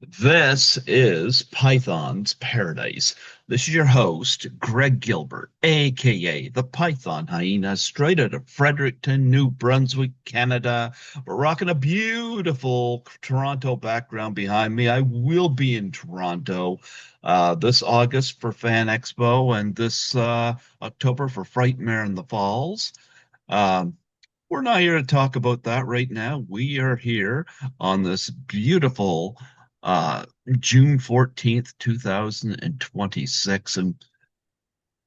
This is Python's Paradise. This is your host, Greg Gilbert, aka the Python Hyena, straight out of Fredericton, New Brunswick, Canada. We're rocking a beautiful Toronto background behind me. I will be in Toronto this August for Fan Expo and this October for Frightmare in the Falls. Um, we're not here to talk about that right now. We are here on this beautiful uh, June 14th, 2026, and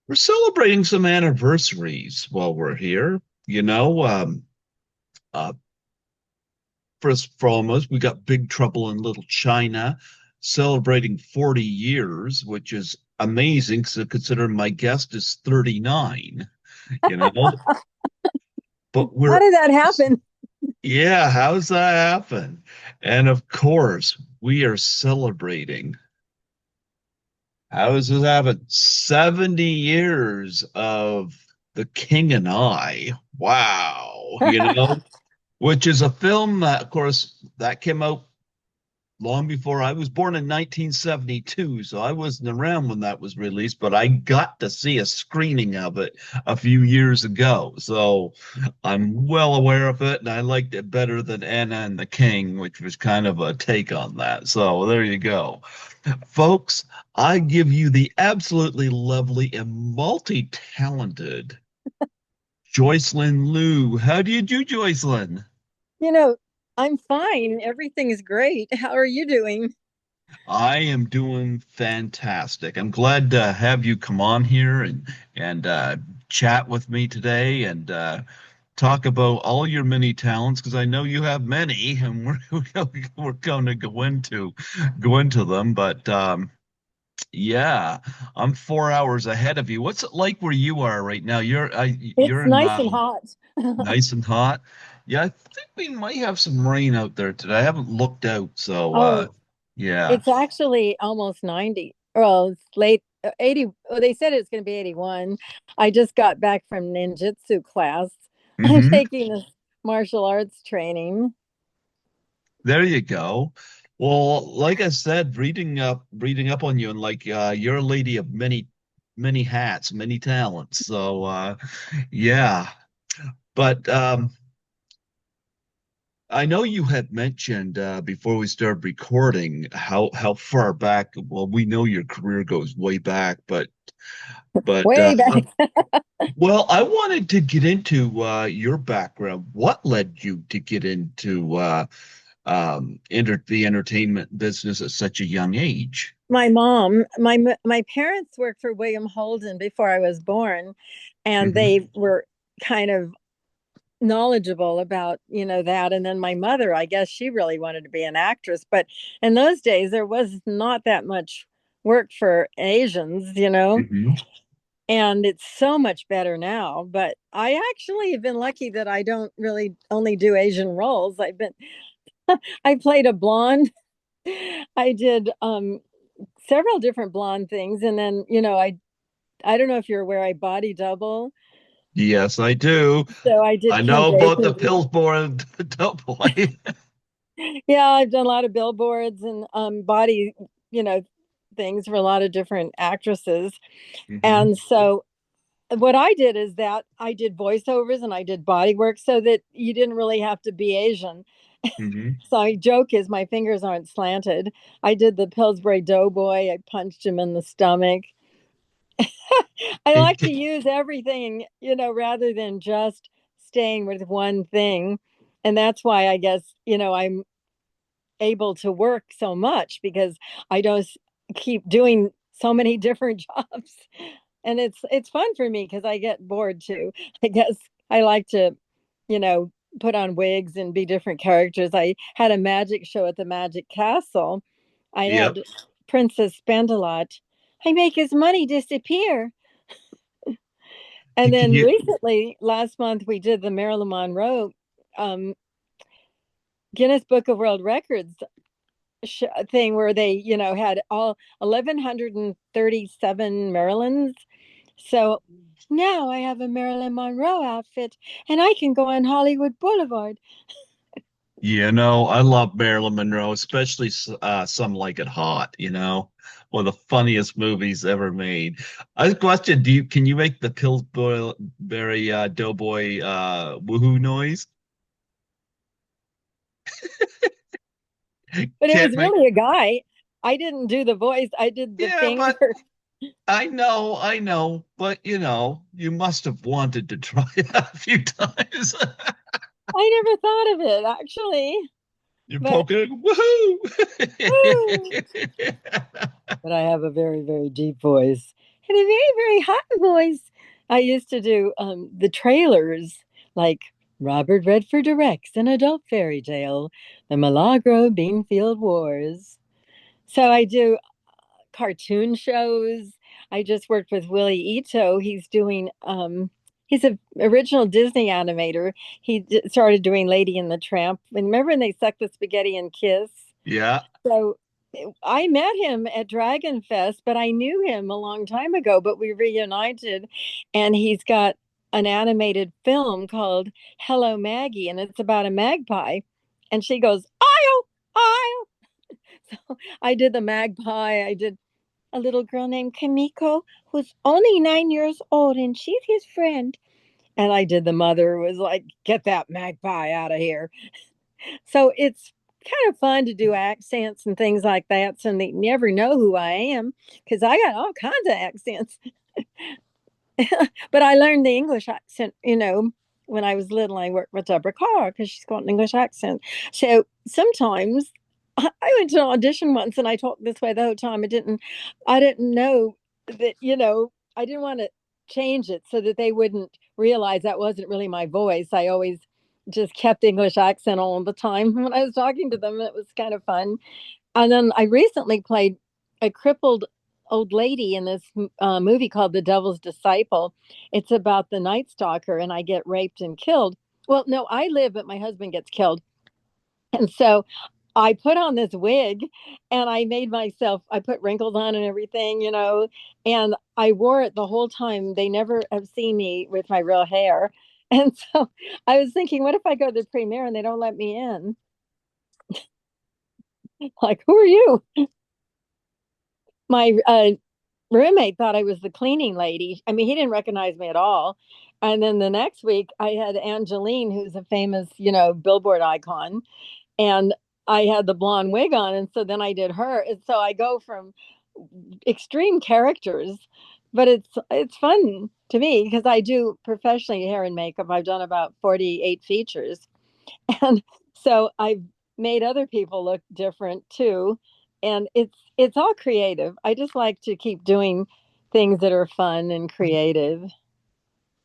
we're celebrating some anniversaries while we're here. You know, uh, first and foremost, we got Big Trouble in Little China celebrating 40 years, which is amazing, so considering my guest is 39, you know, but How we're did that happen? Yeah, how's that happen? And of course, we are celebrating. How does this happen? 70 years of The King and I. Wow. Which is a film that, of course, that came out long before I was born in 1972, so I wasn't around when that was released, but I got to see a screening of it a few years ago. So I'm well aware of it, and I liked it better than Anna and the King, which was kind of a take on that. So there you go. Folks, I give you the absolutely lovely and multi-talented Joycelyne Lew. How do you do, Joycelyne? You know, I'm fine. Everything is great. How are you doing? I am doing fantastic. I'm glad to have you come on here and chat with me today and talk about all your many talents because I know you have many, and we're going to go into them. But yeah, I'm 4 hours ahead of you. What's it like where you are right now? You're It's in nice and hot. nice and hot. Yeah, I think we might have some rain out there today. I haven't looked out, so Oh, yeah. it's actually almost 90. Well, it's late 80. Oh, they said it's going to be 81. I just got back from ninjutsu class. I'm Hmm. taking this martial arts training. There you go. Well, like I said, reading up on you, and like you're a lady of many hats, many talents. So yeah. But I know you had mentioned before we started recording how far back. Well, we know your career goes way back, but Way back. well, I wanted to get into your background. What led you to get into the entertainment business at such a young age? My parents worked for William Holden before I was born, and Hmm. they were kind of knowledgeable about that. And then my mother, I guess she really wanted to be an actress, but in those days there was not that much work for Asians. Hmm. And it's so much better now. But I actually have been lucky that I don't really only do Asian roles. I played a blonde. I did several different blonde things, and then I don't know if you're aware, I body double. Yes, I do. So I did I Kim know about the Basin's. Pillsbury Doughboy. Yeah, I've done a lot of billboards and body, you know, things for a lot of different actresses. Hmm. And so what I did is that I did voiceovers and I did body work so that you didn't really have to be Asian. Hmm. So I joke is my fingers aren't slanted. I did the Pillsbury Doughboy. I punched him in the stomach. I like to use everything, rather than just staying with one thing. And that's why I guess, I'm able to work so much because I don't keep doing so many different jobs. And it's fun for me because I get bored too. I guess I like to, you know, put on wigs and be different characters. I had a magic show at the Magic Castle. I Yep. had Princess Spendelot. I make his money disappear. And Can then you? recently, last month, we did the Marilyn Monroe um, Guinness Book of World Records thing where they, had all 1,137 Marilyns. So now I have a Marilyn Monroe outfit and I can go on Hollywood Boulevard. I love Marilyn Monroe, especially Some Like It Hot, one of the funniest movies ever made. I have a question, can you make the Pillsbury Doughboy woohoo noise? But it Can't was make really a guy. I didn't do the voice. I did the Yeah, finger. but I know, but you must have wanted to try it a few times. I never thought of it actually. You're But poking it. Woohoo! but I have a very, very deep voice and a very, very hot voice. I used to do the trailers like Robert Redford directs an adult fairy tale, The Milagro Beanfield Wars. So I do cartoon shows. I just worked with Willie Ito. He's a original Disney animator. Started doing Lady and the Tramp. And remember when they sucked the spaghetti and kiss? Yeah. So I met him at Dragon Fest, but I knew him a long time ago, but we reunited and he's got an animated film called Hello Maggie, and it's about a magpie. And she goes, "I'll, I'll." So I did the magpie. I did a little girl named Kamiko who's only 9 years old and she's his friend. And I did the mother was like, "Get that magpie out of here." So it's kind of fun to do accents and things like that. So they never know who I am because I got all kinds of accents. But I learned the English accent, when I was little. I worked with Deborah Carr because she's got an English accent. So sometimes I went to an audition once and I talked this way the whole time. I didn't know that, I didn't want to change it so that they wouldn't realize that wasn't really my voice. I always just kept English accent all the time when I was talking to them. It was kind of fun. And then I recently played a crippled old lady in this movie called The Devil's Disciple. It's about the Night Stalker, and I get raped and killed. Well, no, I live, but my husband gets killed. And so I put on this wig and I put wrinkles on and everything, and I wore it the whole time. They never have seen me with my real hair. And so I was thinking, what if I go to the premiere and they don't let me in? Like, who are you? My roommate thought I was the cleaning lady. I mean, he didn't recognize me at all. And then the next week, I had Angeline, who's a famous, billboard icon, and I had the blonde wig on. And so then I did her. And so I go from extreme characters, but it's fun to me because I do professionally hair and makeup. I've done about 48 features. And so I've made other people look different too. And it's all creative. I just like to keep doing things that are fun and creative.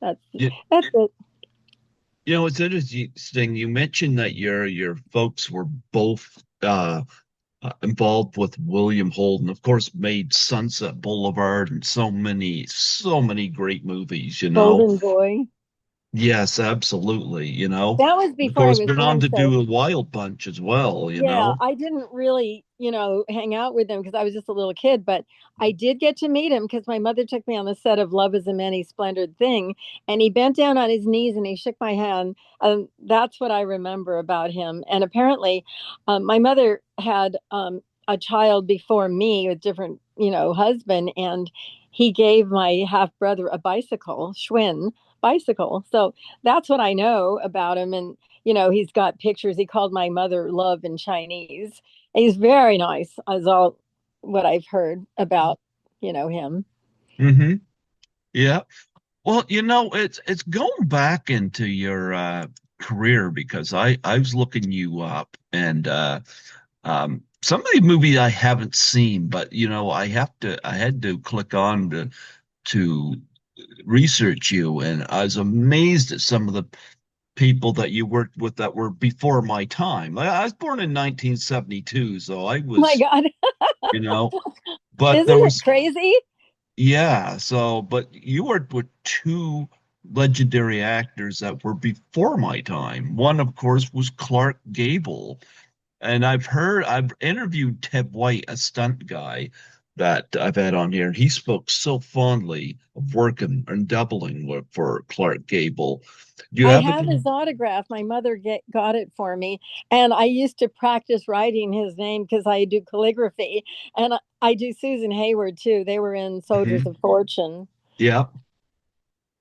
That's You, that's it. it's interesting. You mentioned that your folks were both involved with William Holden, of course, made Sunset Boulevard and so many great movies, Golden Boy. Yes, absolutely, That was Of before I course, was went on born, to so do a Wild Bunch as well. yeah, I didn't really, hang out with him because I was just a little kid, but I did get to meet him because my mother took me on the set of Love is a Many Splendid Thing, and he bent down on his knees and he shook my hand. That's what I remember about him. And apparently, my mother had a child before me, a different, husband, and he gave my half brother a bicycle, Schwinn bicycle. So that's what I know about him. And he's got pictures. He called my mother love in Chinese. And he's very nice, as all what I've heard about, him. hmm Yeah. Well, it's going back into your career because I was looking you up and some of the movies I haven't seen, but I had to click on to research you, and I was amazed at some of the people that you worked with that were before my time. I was born in 1972, so I My was, God. you know, but Isn't there it was, crazy? yeah, but you worked with two legendary actors that were before my time. One, of course, was Clark Gable. And I've interviewed Ted White, a stunt guy, that I've had on here. He spoke so fondly of working and doubling for Clark Gable. Do you I have have any? his autograph. My mother got it for me, and I used to practice writing his name because I do calligraphy, and I do Susan Hayward too. They were in Soldiers Mhm. of Fortune. Yeah.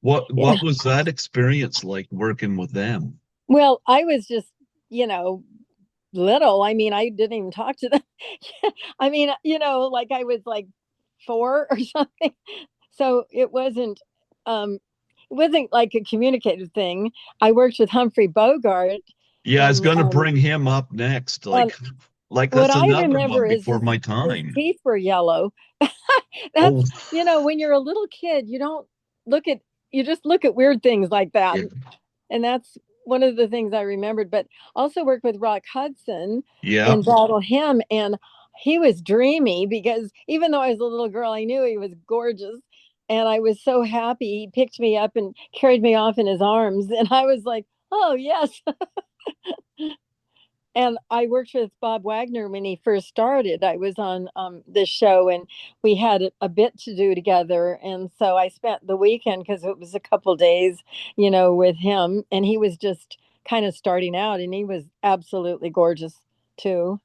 What Yeah. was that experience like working with them? Well, I was just, you know, little. I mean, I didn't even talk to them. I mean, like I was like 4 or something. So it wasn't like a communicative thing. I worked with Humphrey Bogart Yeah, I was in going to bring him up next. and Like what that's I another one remember is before my his time. teeth were yellow. Oh, That's, when you're a little kid, look at you just look at weird things like that. yeah, And that's one of the things I remembered. But also worked with Rock Hudson yeah. in Battle Hymn, and he was dreamy because even though I was a little girl, I knew he was gorgeous, and I was so happy. He picked me up and carried me off in his arms, and I was like, "Oh yes." And I worked with Bob Wagner when he first started. I was on this show, and we had a bit to do together. And so I spent the weekend because it was a couple days, with him. And he was just kind of starting out, and he was absolutely gorgeous too.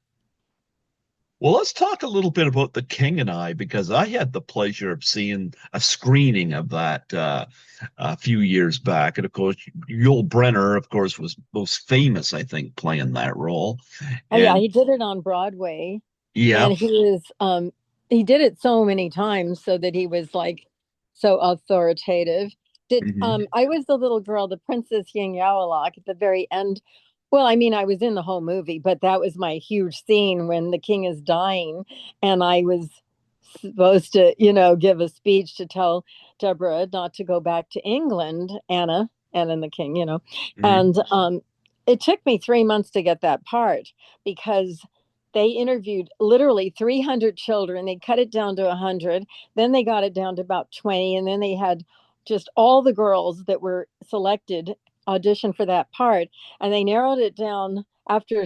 Well, let's talk a little bit about The King and I because I had the pleasure of seeing a screening of that a few years back, and of course, Yul Brynner, of course, was most famous, I think, playing that role. Oh yeah, And he did it on Broadway, and yeah, he did it so many times so that he was like so authoritative. Did hmm I was the little girl, the Princess Yin Yawalak at the very end. Well, I mean, I was in the whole movie, but that was my huge scene when the king is dying, and I was supposed to, give a speech to tell Deborah not to go back to England, Anna and the king, hmm and it took me 3 months to get that part because they interviewed literally 300 children. They cut it down to 100. Then they got it down to about 20. And then they had just all the girls that were selected audition for that part. And they narrowed it down after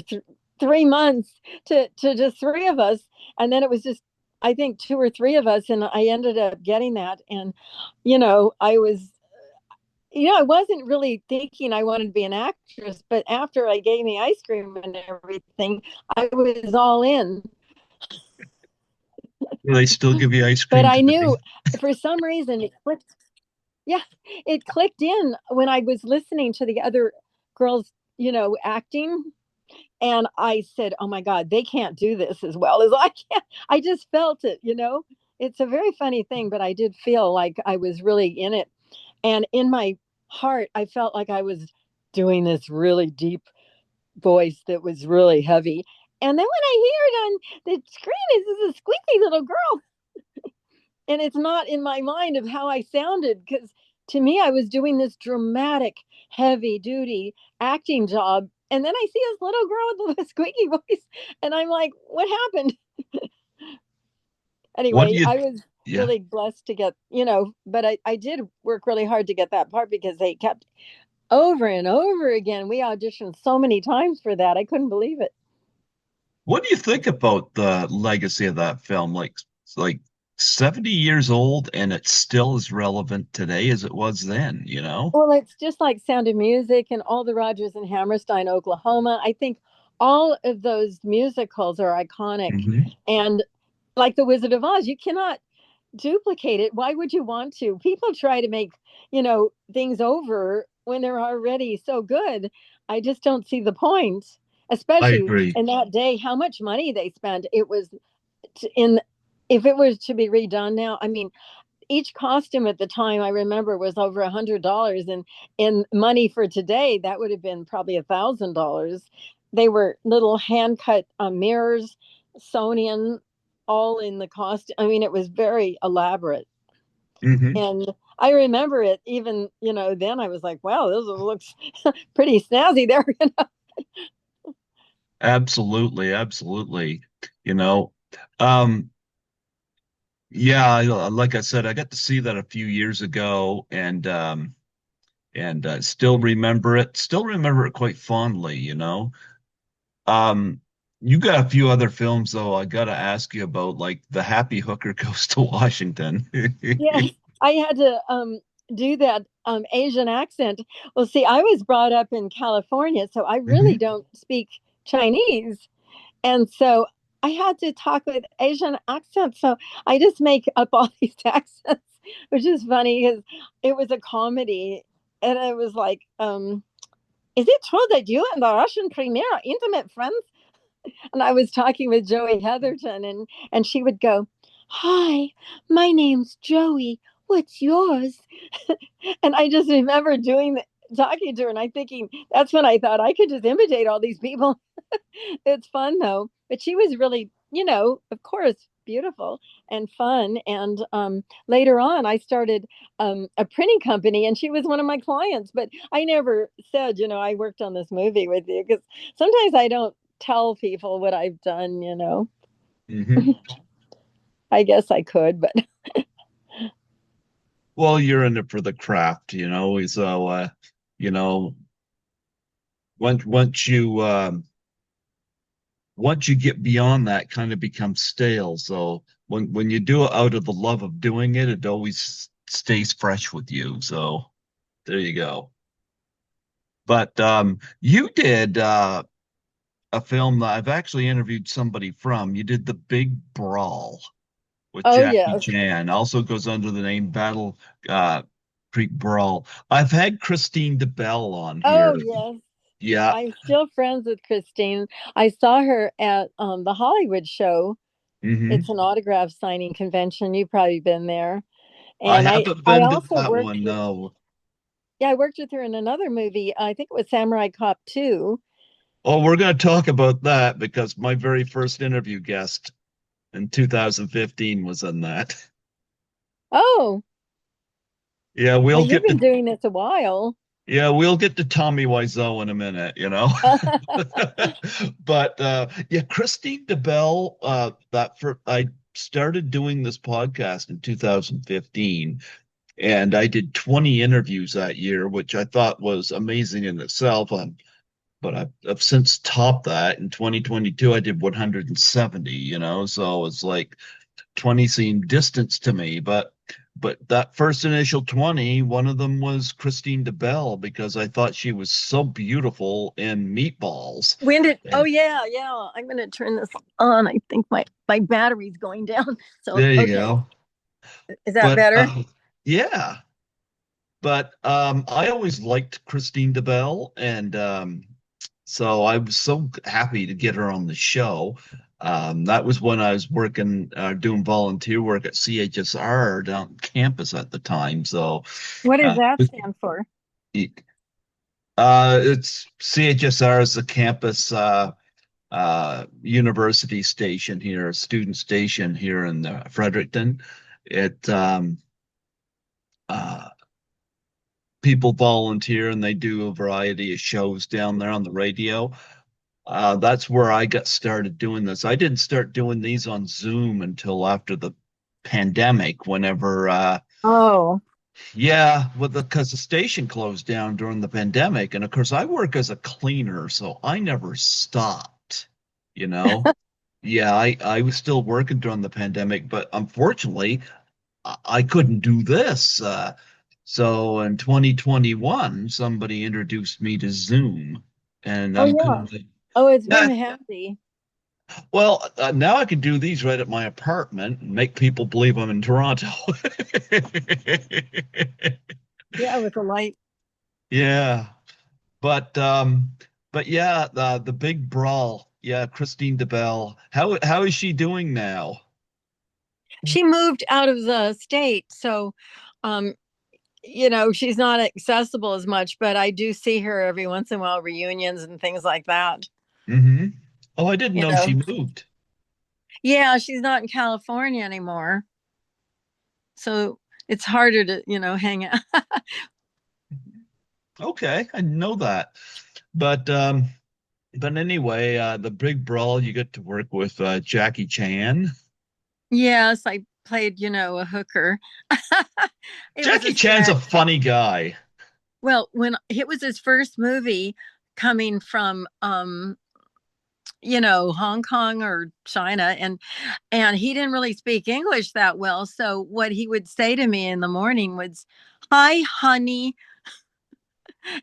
3 months to just three of us. And then it was just, I think, two or three of us. And I ended up getting that. And, I was I wasn't really thinking I wanted to be an actress, but after I gave me ice cream and everything, I was all in. They still give you ice But cream I today. knew for some reason it clicked. Yeah, it clicked in when I was listening to the other girls, acting. And I said, oh my God, they can't do this as well as I can. I just felt it. It's a very funny thing, but I did feel like I was really in it. And in my heart, I felt like I was doing this really deep voice that was really heavy. And then when I hear it on the screen, it's a squeaky little girl. And it's not in my mind of how I sounded because to me, I was doing this dramatic, heavy duty acting job. And then I see this little girl with a squeaky voice, and I'm like, what happened? What do Anyway, you? I was Yeah. really blessed to get, but I did work really hard to get that part because they kept over and over again. We auditioned so many times for that. I couldn't believe it. What do you think about the legacy of that film? Like 70 years old and it's still as relevant today as it was then, you know? Well, it's just like Sound of Music and all the Rogers and Hammerstein, Oklahoma. I think all of those musicals are iconic. hmm And like The Wizard of Oz, you cannot duplicate it. Why would you want to? People try to make, things over when they're already so good. I just don't see the point, I especially agree. in that day, how much money they spent. It was in, if it was to be redone now, I mean, each costume at the time I remember was over $100, and in money for today that would have been probably $1,000. They were little hand cut mirrors, sewn in, all in the cost. I mean, it was very elaborate, hmm and I remember it even then I was like, wow, this looks pretty snazzy there. Absolutely, absolutely. You know, um, yeah, like I said, I got to see that a few years ago and still remember it quite fondly, you know. Um, You got a few other films though. I gotta ask you about, like The Happy Hooker Goes to Washington. Yes, I had to do that Asian accent. Well, see, I was brought up in California, so I really Mhm. don't speak Chinese. And so I had to talk with Asian accents. So I just make up all these accents, which is funny because it was a comedy. And it was like, is it true that you and the Russian premier are intimate friends? And I was talking with Joey Heatherton, and she would go, "Hi, my name's Joey. What's yours?" And I just remember talking to her, and I'm thinking that's when I thought I could just imitate all these people. It's fun though. But she was really, of course, beautiful and fun. And later on, I started a printing company, and she was one of my clients. But I never said, I worked on this movie with you because sometimes I don't tell people what I've done. Mhm. I guess I could, but Well, you're in it for the craft, so you know, once once you get beyond that, kind of becomes stale. So when you do it out of the love of doing it, it always stays fresh with you. So there you go. But you did a film that I've actually interviewed somebody from. You did The Big Brawl with oh, Jackie yes. Chan. Also goes under the name Battle uh, Creek Brawl. I've had Christine DeBelle on Oh, here. yes. Yeah. I'm still friends with Christine. I saw her at the Hollywood show. Hmm. It's an autograph signing convention. You've probably been there. I And I haven't I been to also that worked one, with no. yeah, I worked with her in another movie. I think it was Samurai Cop 2. Oh, we're going to talk about that because my very first interview guest in 2015 was in that. Oh, Yeah, well, you've been doing this a while. we'll get to Tommy Wiseau in a minute. But yeah, Christine DeBelle, I started doing this podcast in 2015, and I did 20 interviews that year, which I thought was amazing in itself. But I've since topped that. In 2022, I did 170, so it's like 20 seemed distance to me, but that first initial 20, one of them was Christine DeBelle because I thought she was so beautiful in Meatballs. Oh, And yeah, yeah. I'm going to turn this on. I think my battery's going down. So, there you okay. go. Is that But better? yeah, but I always liked Christine DeBelle, and so I was so happy to get her on the show. That was when I was working, doing volunteer work at CHSR down campus at the time. So What does uh, that stand for? it's CHSR is the campus university station here, student station here in Fredericton. It uh, People volunteer and they do a variety of shows down there on the radio. That's where I got started doing this. I didn't start doing these on Zoom until after the pandemic, whenever Oh, yeah, well, because the station closed down during the pandemic, and of course I work as a cleaner, so I never stopped, you know. Yeah, I was still working during the pandemic, but unfortunately I couldn't do this. So in 2021, somebody introduced me to Zoom, and oh, I'm yeah. kind of Oh, it's been yeah. handy. Well, now I can do these right at my apartment and make people believe I'm in Toronto. Yeah, with the light. Yeah. But um, but yeah, the big brawl. Yeah, Christine DeBelle. How is she doing now? She moved out of the state, so um, she's not accessible as much, but I do see her every once in a while, reunions and things like that. Hmm. Oh, I didn't You know she know, moved. yeah, she's not in California anymore, so it's harder to, hang out. Okay, I know that. But anyway, the big brawl, you get to work with Jackie Chan. Yes, I played, a hooker. It was a Jackie Chan's a sketch. funny guy. Well, when it was his first movie coming from Hong Kong or China, and he didn't really speak English that well. So what he would say to me in the morning was, "Hi, honey,"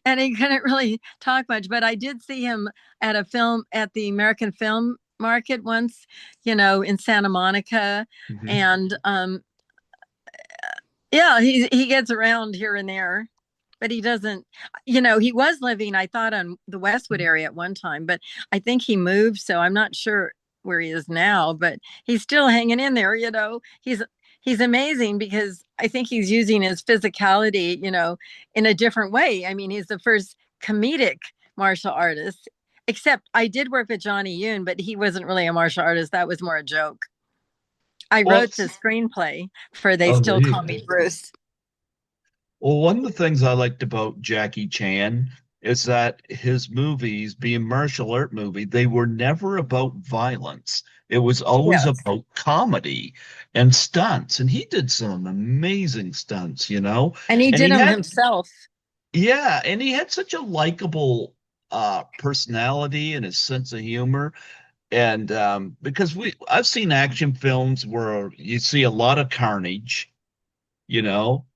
and he couldn't really talk much. But I did see him at the American Film Market once, in Santa Monica, Hmm. and yeah, he gets around here and there, but he doesn't. He was living, I thought, on the Westwood area at one time, but I think he moved, so I'm not sure where he is now. But he's still hanging in there. He's amazing because I think he's using his physicality, in a different way. I mean, he's the first comedic martial artist. Except I did work with Johnny Yoon, but he wasn't really a martial artist. That was more a joke. I Well, wrote the screenplay for They oh, there Still you Call go. Me Bruce. Well, one of the things I liked about Jackie Chan is that his movies, being martial art movie, they were never about violence. It was always Yes. about comedy and stunts. And he did some amazing stunts, you know? And he And did he them had, himself. yeah, and he had such a likable personality and his sense of humor. And because I've seen action films where you see a lot of carnage, you know.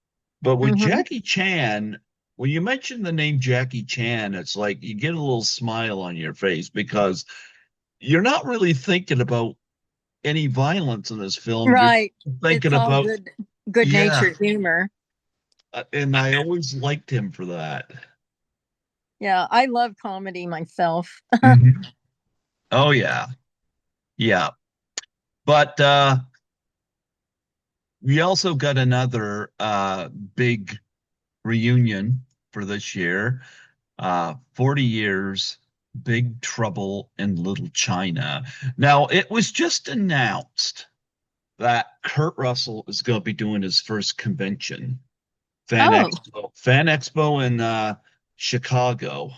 But with Hmm. Jackie Chan, when you mention the name Jackie Chan, it's like you get a little smile on your face because you're not really thinking about any violence in this film. You're Right. thinking It's all about, good yeah. natured humor. And I always liked him for that. Yeah, I love comedy myself. Mhm. Oh, yeah. Yeah. But we also got another big reunion for this year. 40 years, Big Trouble in Little China. Now, it was just announced that Kurt Russell is going to be doing his first convention, Oh, Fan Expo in Chicago.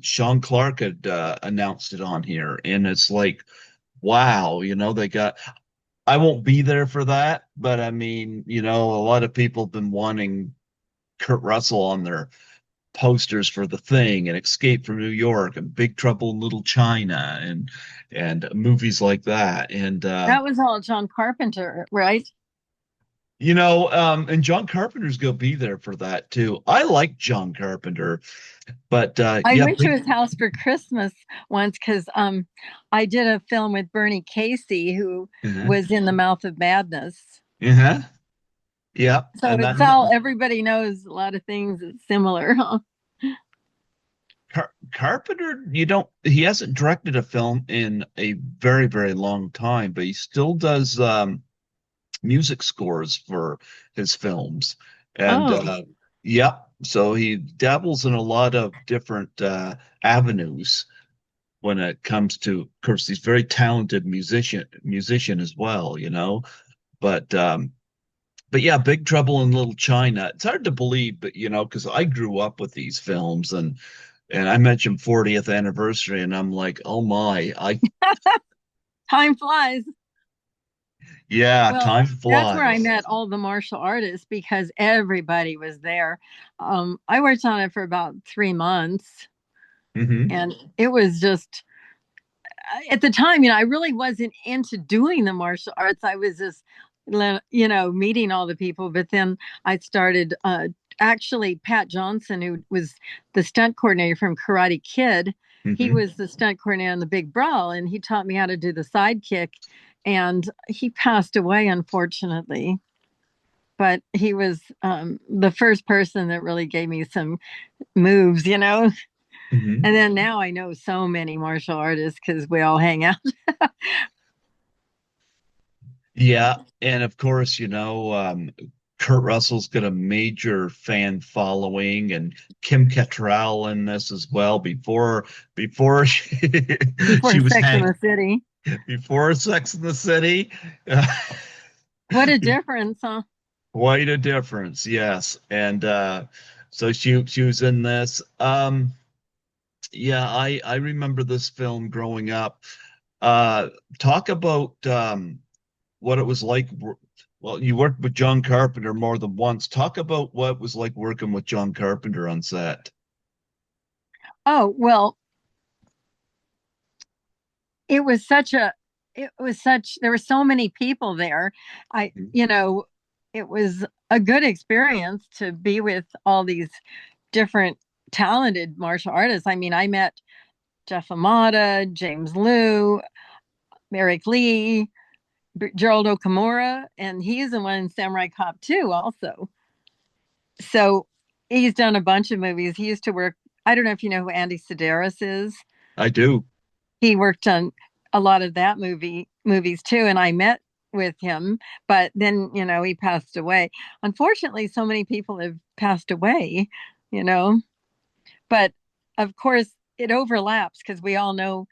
Sean Clark had announced it on here, and it's like, wow, I won't be there for that, but I mean, a lot of people have been wanting Kurt Russell on their posters for The Thing and Escape from New York and Big Trouble in Little China and movies like that. And that was all John Carpenter, right? and John Carpenter's gonna be there for that too. I like John Carpenter, but I yeah, went to big. his house for Christmas once because I did a film with Bernie Casey, who Uh-huh. was in The Mouth of Madness. Uh-huh. Yeah, So and it's then all everybody knows a lot of things that's similar. Huh? Carpenter, he hasn't directed a film in a very, very long time, but he still does music scores for his films. And Oh, yep, so he dabbles in a lot of different avenues when it comes to, of course, he's very talented musician as well, you know. But but yeah, Big Trouble in Little China. It's hard to believe, but because I grew up with these films and I mentioned 40th anniversary, and I'm like, oh my, time flies. yeah, Well, time that's where I flies. met all the martial artists because everybody was there. I worked on it for about 3 months, Hmm. and it was just at the time, I really wasn't into doing the martial arts. I was just, meeting all the people. But then I started, actually, Pat Johnson, who was the stunt coordinator from Karate Kid, he Hmm. was the stunt coordinator on the Big Brawl, and he taught me how to do the sidekick. And he passed away, unfortunately. But he was the first person that really gave me some moves. Hmm. And then now I know so many martial artists because we all hang out. Yeah, and of course, Kurt Russell's got a major fan following, and Kim Cattrall in this as well. Before Before she was Sex in the City. before Sex in the City, What a difference, huh? quite a difference, yes. And so she was in this. Yeah, I remember this film growing up. Talk about what it was like. Well, you worked with John Carpenter more than once. Talk about what it was like working with John Carpenter on set. Oh, well, it was such a it was such there were so many people there. I Mhm. you know it was a good experience to be with all these different talented martial artists. I mean, I met Jeff Amata, James Liu, Eric Lee, Gerald Okamura, and he's the one in Samurai Cop 2 also. So he's done a bunch of movies. He used to work, I don't know if you know who Andy Sedaris is. I do. He worked on a lot of that movies too, and I met with him, but then, he passed away. Unfortunately, so many people have passed away, you know. But of course, it overlaps because we all know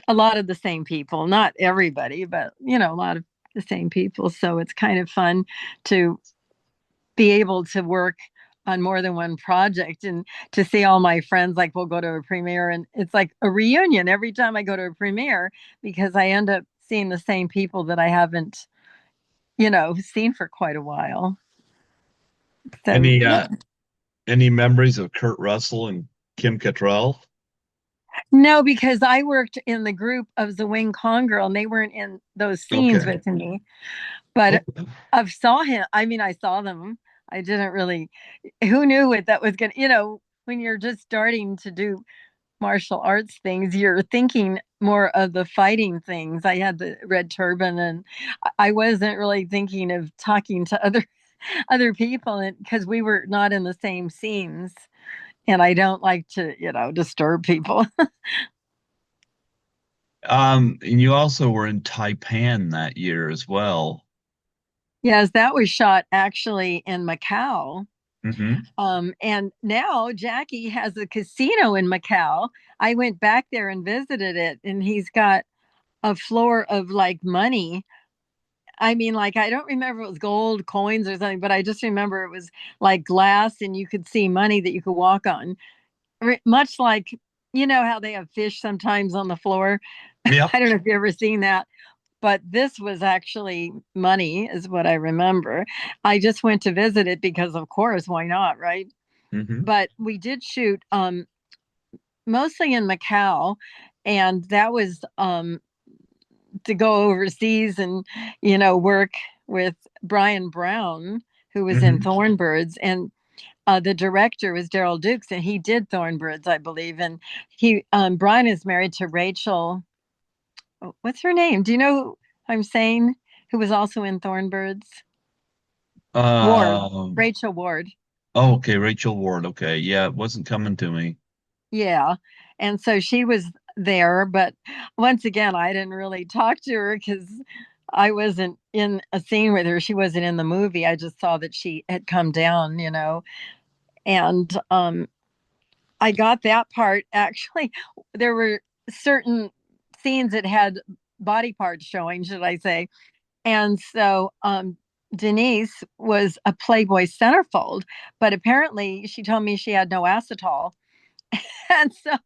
a lot of the same people, not everybody, but a lot of the same people. So it's kind of fun to be able to work on more than one project and to see all my friends. Like, we'll go to a premiere and it's like a reunion every time I go to a premiere because I end up seeing the same people that I haven't, seen for quite a while. So Any yeah. uh any memories of Kurt Russell and Kim Cattrall? No, because I worked in the group of the Wing Kong girl and they weren't in those scenes Okay. with me. But Okay. I've saw him. I mean, I saw them. I didn't really. Who knew what that was going to? When you're just starting to do martial arts things, you're thinking more of the fighting things. I had the red turban, and I wasn't really thinking of talking to other people, and because we were not in the same scenes, and I don't like to, disturb people. And you also were in Taipan that year as well. Yes, that was shot actually in Macau. Hmm. And now Jackie has a casino in Macau. I went back there and visited it, and he's got a floor of like money. I mean, like, I don't remember if it was gold coins or something, but I just remember it was like glass and you could see money that you could walk on. Much like, how they have fish sometimes on the floor. Yep. I don't know if you've ever seen that, but this was actually money, is what I remember. I just went to visit it because, of course, why not, right? Hmm. But we did shoot mostly in Macau, and that was to go overseas and work with Brian Brown, who was in Hmm. Thornbirds, and the director was Daryl Dukes, and he did Thornbirds, I believe. And he Brian is married to Rachel. What's her name? Do you know who I'm saying? Who was also in Thornbirds? Ward, Um, Rachel Ward. oh, okay, Rachel Ward. Okay, yeah, it wasn't coming to me. Yeah. And so she was there, but once again, I didn't really talk to her because I wasn't in a scene with her. She wasn't in the movie. I just saw that she had come down, and I got that part. Actually, there were certain scenes that had body parts showing, should I say. And so Denise was a Playboy centerfold, but apparently she told me she had no acetol. And so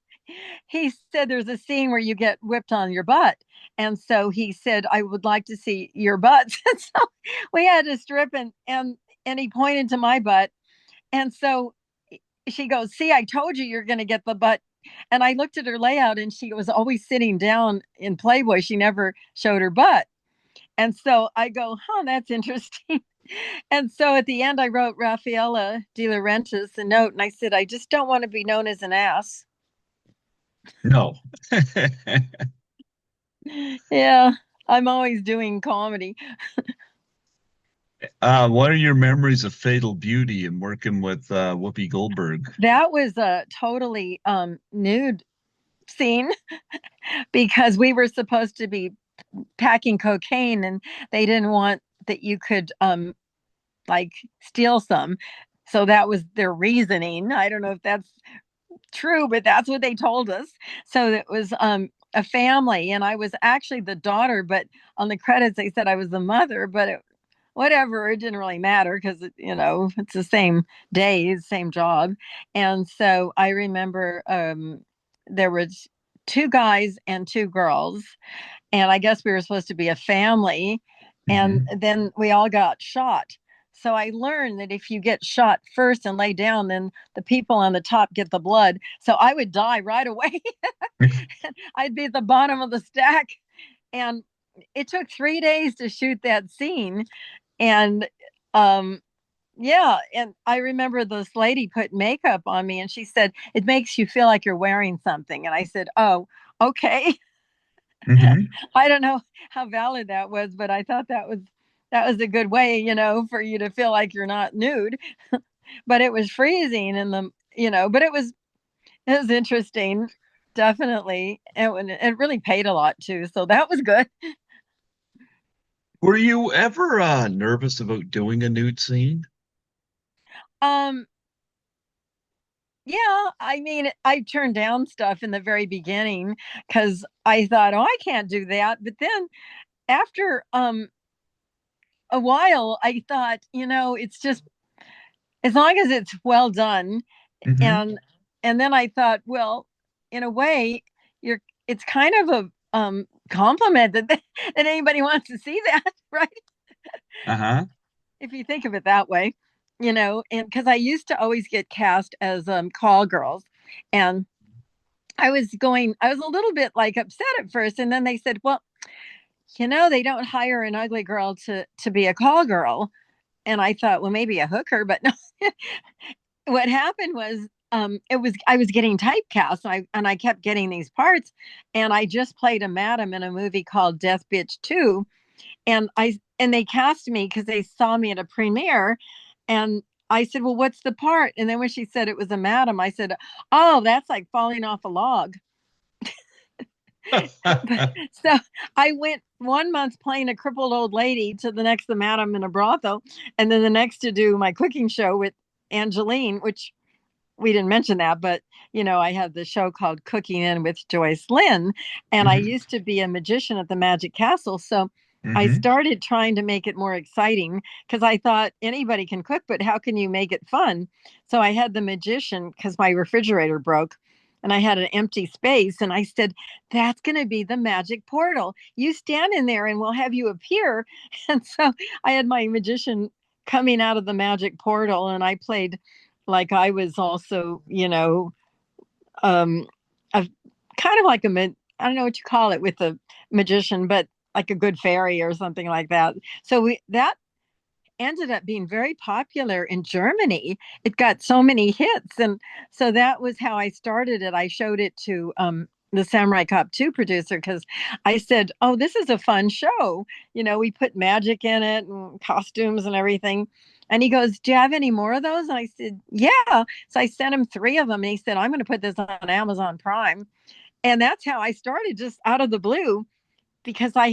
he said there's a scene where you get whipped on your butt. And so he said, I would like to see your butts. And so we had to strip and he pointed to my butt. And so she goes, see, I told you you're gonna get the butt. And I looked at her layout and she was always sitting down in Playboy. She never showed her butt. And so I go, that's interesting. And so at the end, I wrote Rafaela De Laurentiis a note and I said, I just don't want to be known as an ass. No. Yeah, I'm always doing comedy. What are your memories of Fatal Beauty and working with Whoopi Goldberg? That was a totally nude scene because we were supposed to be packing cocaine and they didn't want that you could like steal some. So that was their reasoning. I don't know if that's true, but that's what they told us. So it was a family, and I was actually the daughter, but on the credits they said I was the mother, but whatever, it didn't really matter because it's the same day, same job. And so I remember there was two guys and two girls, and I guess we were supposed to be a family, and Hmm. then we all got shot. So I learned that if you get shot first and lay down, then the people on the top get the blood. So I would die right away. I'd be at the bottom of the stack. And it took 3 days to shoot that scene. And um, yeah, and I remember this lady put makeup on me and she said, it makes you feel like you're wearing something. And I said, oh, okay. Hmm. I don't know how valid that was, but I thought that was a good way, for you to feel like you're not nude. But it was freezing in the, but it was interesting, definitely. It really paid a lot too, so that was good. Were you ever nervous about doing a nude scene? Um, yeah, I mean, I turned down stuff in the very beginning because I thought, oh, I can't do that. But then after a while, I thought, it's just as long as it's well done. Hmm. And then I thought, well, in a way, you're it's kind of a compliment that anybody wants to see that, right? Uh-huh. If you think of it that way, and because I used to always get cast as call girls, and I was a little bit like upset at first, and then they said, well, they don't hire an ugly girl to be a call girl, and I thought, well, maybe a hooker, but no. What happened was I was getting typecast, and I kept getting these parts, and I just played a madam in a movie called Death Bitch 2, and they cast me because they saw me at a premiere, and I said, well, what's the part? And then when she said it was a madam, I said, oh, that's like falling off a log. So I went 1 month playing a crippled old lady to the next the madam in a brothel, and then the next to do my cooking show with Angeline, which we didn't mention that, but I had the show called Cooking In with Joycelyne, and I Hmm. used to be a magician at the Magic Castle. So I Hmm. started trying to make it more exciting because I thought anybody can cook, but how can you make it fun? So I had the magician because my refrigerator broke and I had an empty space. And I said, that's going to be the magic portal. You stand in there and we'll have you appear. And so I had my magician coming out of the magic portal, and I played like I was also, um, a kind of like I don't know what you call it with a magician, but like a good fairy or something like that. So that ended up being very popular in Germany. It got so many hits, and so that was how I started it. I showed it to the Samurai Cop 2 producer because I said, "Oh, this is a fun show. We put magic in it and costumes and everything." And he goes, "Do you have any more of those?" And I said, "Yeah." So I sent him 3 of them, and he said, "I'm going to put this on Amazon Prime." And that's how I started, just out of the blue, because I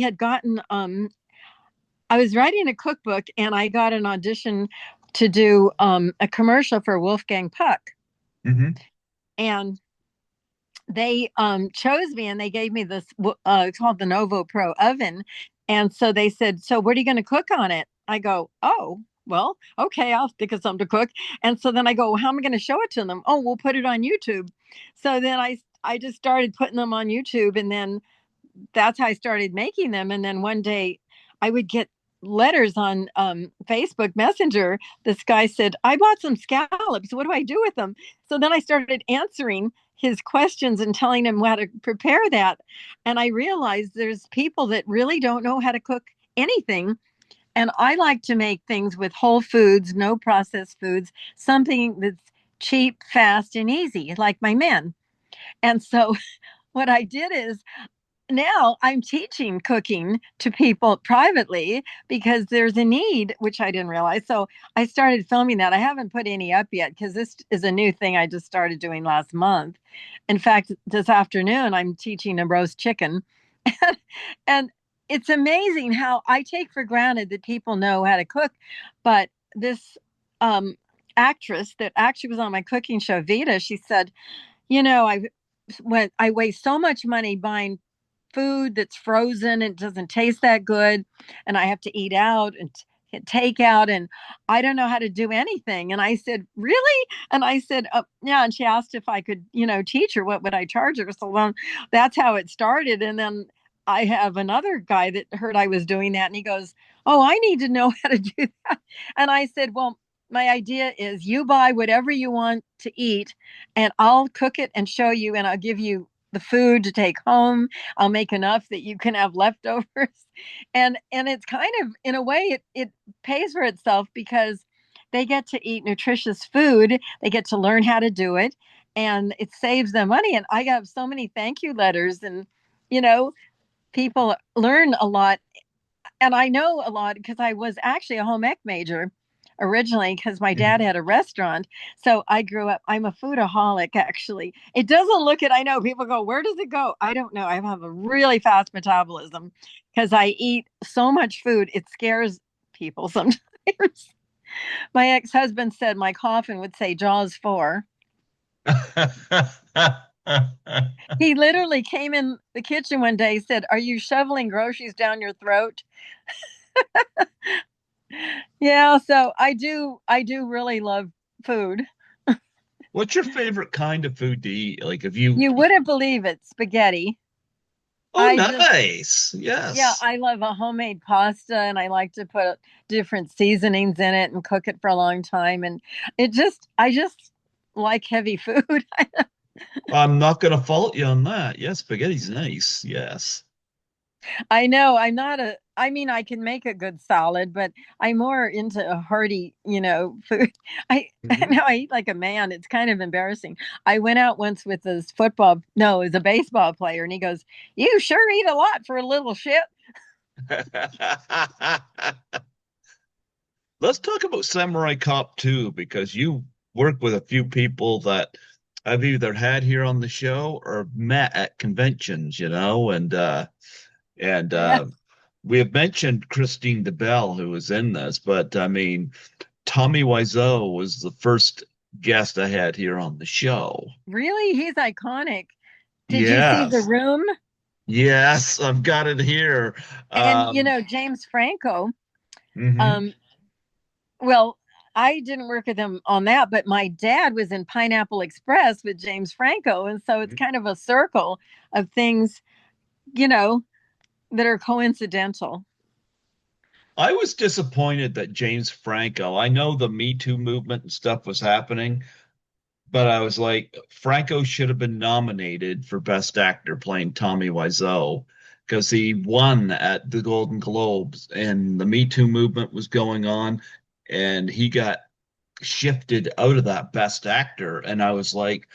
was writing a cookbook and I got an audition to do a commercial for Wolfgang Puck. Hmm. And they chose me and they gave me this, it's called the Novo Pro oven. And so they said, so what are you going to cook on it? I go, oh, well, okay, I'll think of something to cook. And so then I go, well, how am I going to show it to them? Oh, we'll put it on YouTube. So then I just started putting them on YouTube, and then that's how I started making them. And then one day I would get letters on Facebook Messenger. This guy said, I bought some scallops. What do I do with them? So then I started answering his questions and telling him how to prepare that. And I realized there's people that really don't know how to cook anything. And I like to make things with whole foods, no processed foods, something that's cheap, fast, and easy, like my men. And so what I did is now I'm teaching cooking to people privately because there's a need, which I didn't realize. So I started filming that. I haven't put any up yet because this is a new thing I just started doing last month. In fact, this afternoon I'm teaching a roast chicken. And it's amazing how I take for granted that people know how to cook. But this um, actress that actually was on my cooking show, Vita, she said, I waste so much money buying food that's frozen and doesn't taste that good, and I have to eat out and take out, and I don't know how to do anything. And I said, really? And I said, yeah. And she asked if I could teach her, what would I charge her. So then that's how it started. And then I have another guy that heard I was doing that, and he goes, "Oh, I need to know how to do that." And I said, "Well, my idea is you buy whatever you want to eat, and I'll cook it and show you, and I'll give you the food to take home. I'll make enough that you can have leftovers." And it's kind of, in a way, it pays for itself because they get to eat nutritious food, they get to learn how to do it, and it saves them money. And I got so many thank you letters, and you know, people learn a lot. And I know a lot because I was actually a home ec major originally because my dad Mhm. had a restaurant. So I grew up, I'm a foodaholic actually. It doesn't look it, I know people go, where does it go? I don't know. I have a really fast metabolism because I eat so much food, it scares people sometimes. My ex husband said my coffin would say Jaws 4. He literally came in the kitchen one day, said, "Are you shoveling groceries down your throat?" Yeah, so I do really love food. What's your favorite kind of food to eat? Like, if you, You wouldn't believe it, spaghetti. oh, I just nice. Yeah, Yes. I love a homemade pasta, and I like to put different seasonings in it and cook it for a long time, and I just like heavy food. I'm not going to fault you on that. Yes, spaghetti's nice. Yes. I know I'm not a I mean, I can make a good salad, but I'm more into a hearty, food. I Hmm. know I eat like a man. It's kind of embarrassing. I went out once with this football, no, it was a baseball player, and he goes, "You sure eat a lot for a little shit." Let's talk about Samurai Cop 2 because you work with a few people that I've either had here on the show or met at conventions, and Yeah. we have mentioned Christine DeBelle who was in this, but I mean Tommy Wiseau was the first guest I had here on the show. Really? He's iconic. Did you see The Yes, Room? yes, I've got it here. And Um, James Franco, mhm. um, well, I didn't work with him on that, but my dad was in Pineapple Express with James Franco. And so it's kind of a circle of things, you know, that are coincidental. I was disappointed that James Franco, I know the Me Too movement and stuff was happening, but I was like, Franco should have been nominated for Best Actor playing Tommy Wiseau because he won at the Golden Globes and the Me Too movement was going on and he got shifted out of that Best Actor. And I was like,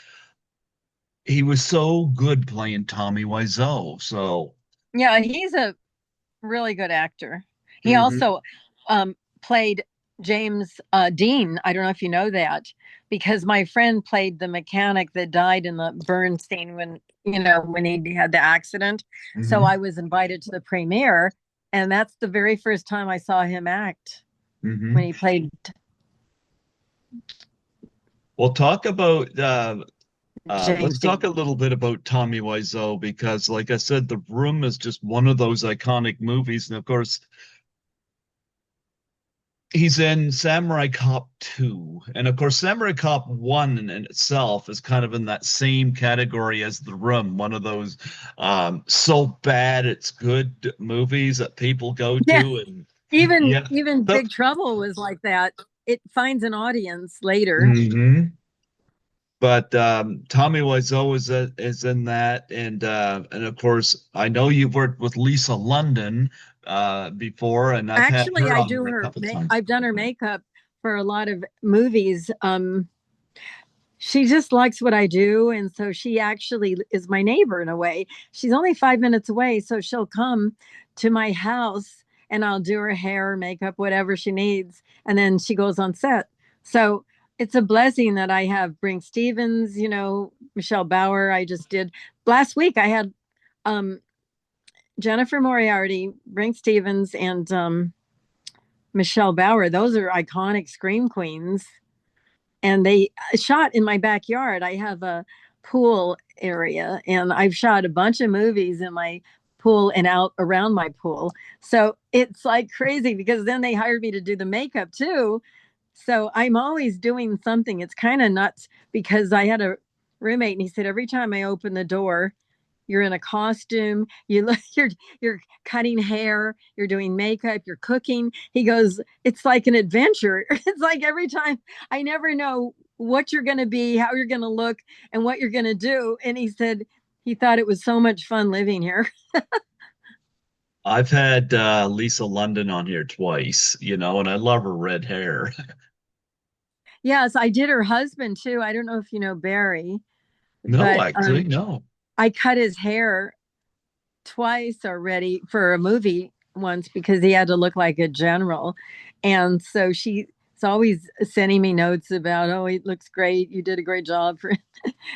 he was so good playing Tommy Wiseau. So, Yeah, he's a really good actor. He mhm. also played James Dean. I don't know if you know that, because my friend played the mechanic that died in the burn scene when he had the accident. So Mhm. I was invited to the premiere, and that's the very first time I saw him act when Mhm. he played We'll talk about let's James talk Dean. a little bit about Tommy Wiseau because, like I said, The Room is just one of those iconic movies. And of course, he's in Samurai Cop 2. And of course, Samurai Cop 1 in itself is kind of in that same category as The Room, one of those so bad it's good movies that people go Yeah, to. And even yeah. even So, Big Trouble was like that. It finds an audience later. mhm. But Tommy Wiseau is in that, and of course I know you've worked with Lisa London before, and I've had Actually, her I on do here a her couple times. I've done her makeup for a lot of movies. She just likes what I do, and so she actually is my neighbor in a way. She's only 5 minutes away, so she'll come to my house and I'll do her hair, makeup, whatever she needs, and then she goes on set. So it's a blessing that I have Brink Stevens, Michelle Bauer. I just did last week. I had um, Jennifer Moriarty, Brink Stevens, and Michelle Bauer. Those are iconic scream queens, and they shot in my backyard. I have a pool area, and I've shot a bunch of movies in my pool and out around my pool. So it's like crazy because then they hired me to do the makeup too. So I'm always doing something. It's kind of nuts because I had a roommate, and he said every time I open the door, you're in a costume, you're cutting hair, you're doing makeup, you're cooking. He goes, it's like an adventure. It's like every time I never know what you're going to be, how you're going to look, and what you're going to do. And he said he thought it was so much fun living here. I've had Lisa London on here twice, and I love her red hair. Yes, I did her husband too. I don't know if you know Barry, No, but actually, no. I cut his hair twice already for a movie once because he had to look like a general. And so she's always sending me notes about, oh, he looks great. You did a great job for it.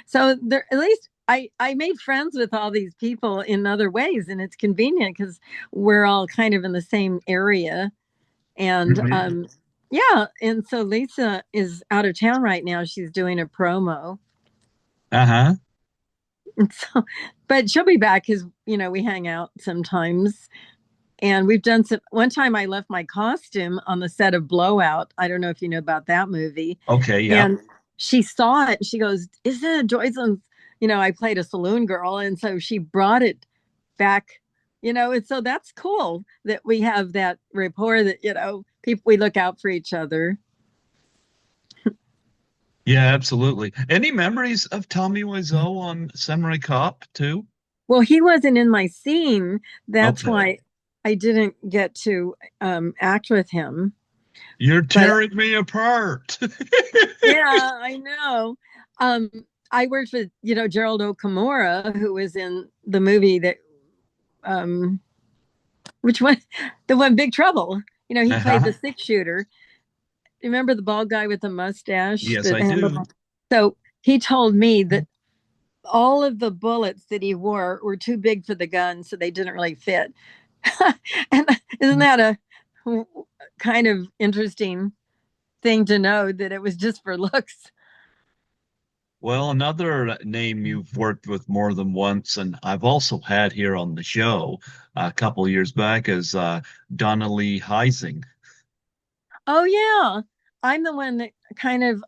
So there, at least I made friends with all these people in other ways. And it's convenient because we're all kind of in the same area. And Hmm. yeah. And so Lisa is out of town right now. She's doing a promo. Uh-huh. And so, but she'll be back because, we hang out sometimes. And we've done some. One time I left my costume on the set of Blowout. I don't know if you know about that movie. Okay, yeah. And she saw it. She goes, isn't it Joycelyne's? I played a saloon girl. And so she brought it back, and so that's cool that we have that rapport that, people, we look out for each other. Yeah, absolutely. Any memories of Tommy Wiseau on Samurai Cop too? Well, he wasn't in my scene. That's Okay. why I didn't get to act with him. You're But tearing me apart. yeah, I know. Um, I worked with, Gerald Okamura, who was in the movie that, um, which one? The one Big Trouble. He played the Uh-huh. six shooter. Remember the bald guy with the mustache Yes, that I handled? do. So he told me that all of the bullets that he wore were too big for the gun, so they didn't really fit. And isn't that a kind of interesting thing to know that it was just for looks? Well, another name you've worked with more than once, and I've also had here on the show a couple years back, is Donnelly Heising. Oh yeah, I'm the one that kind of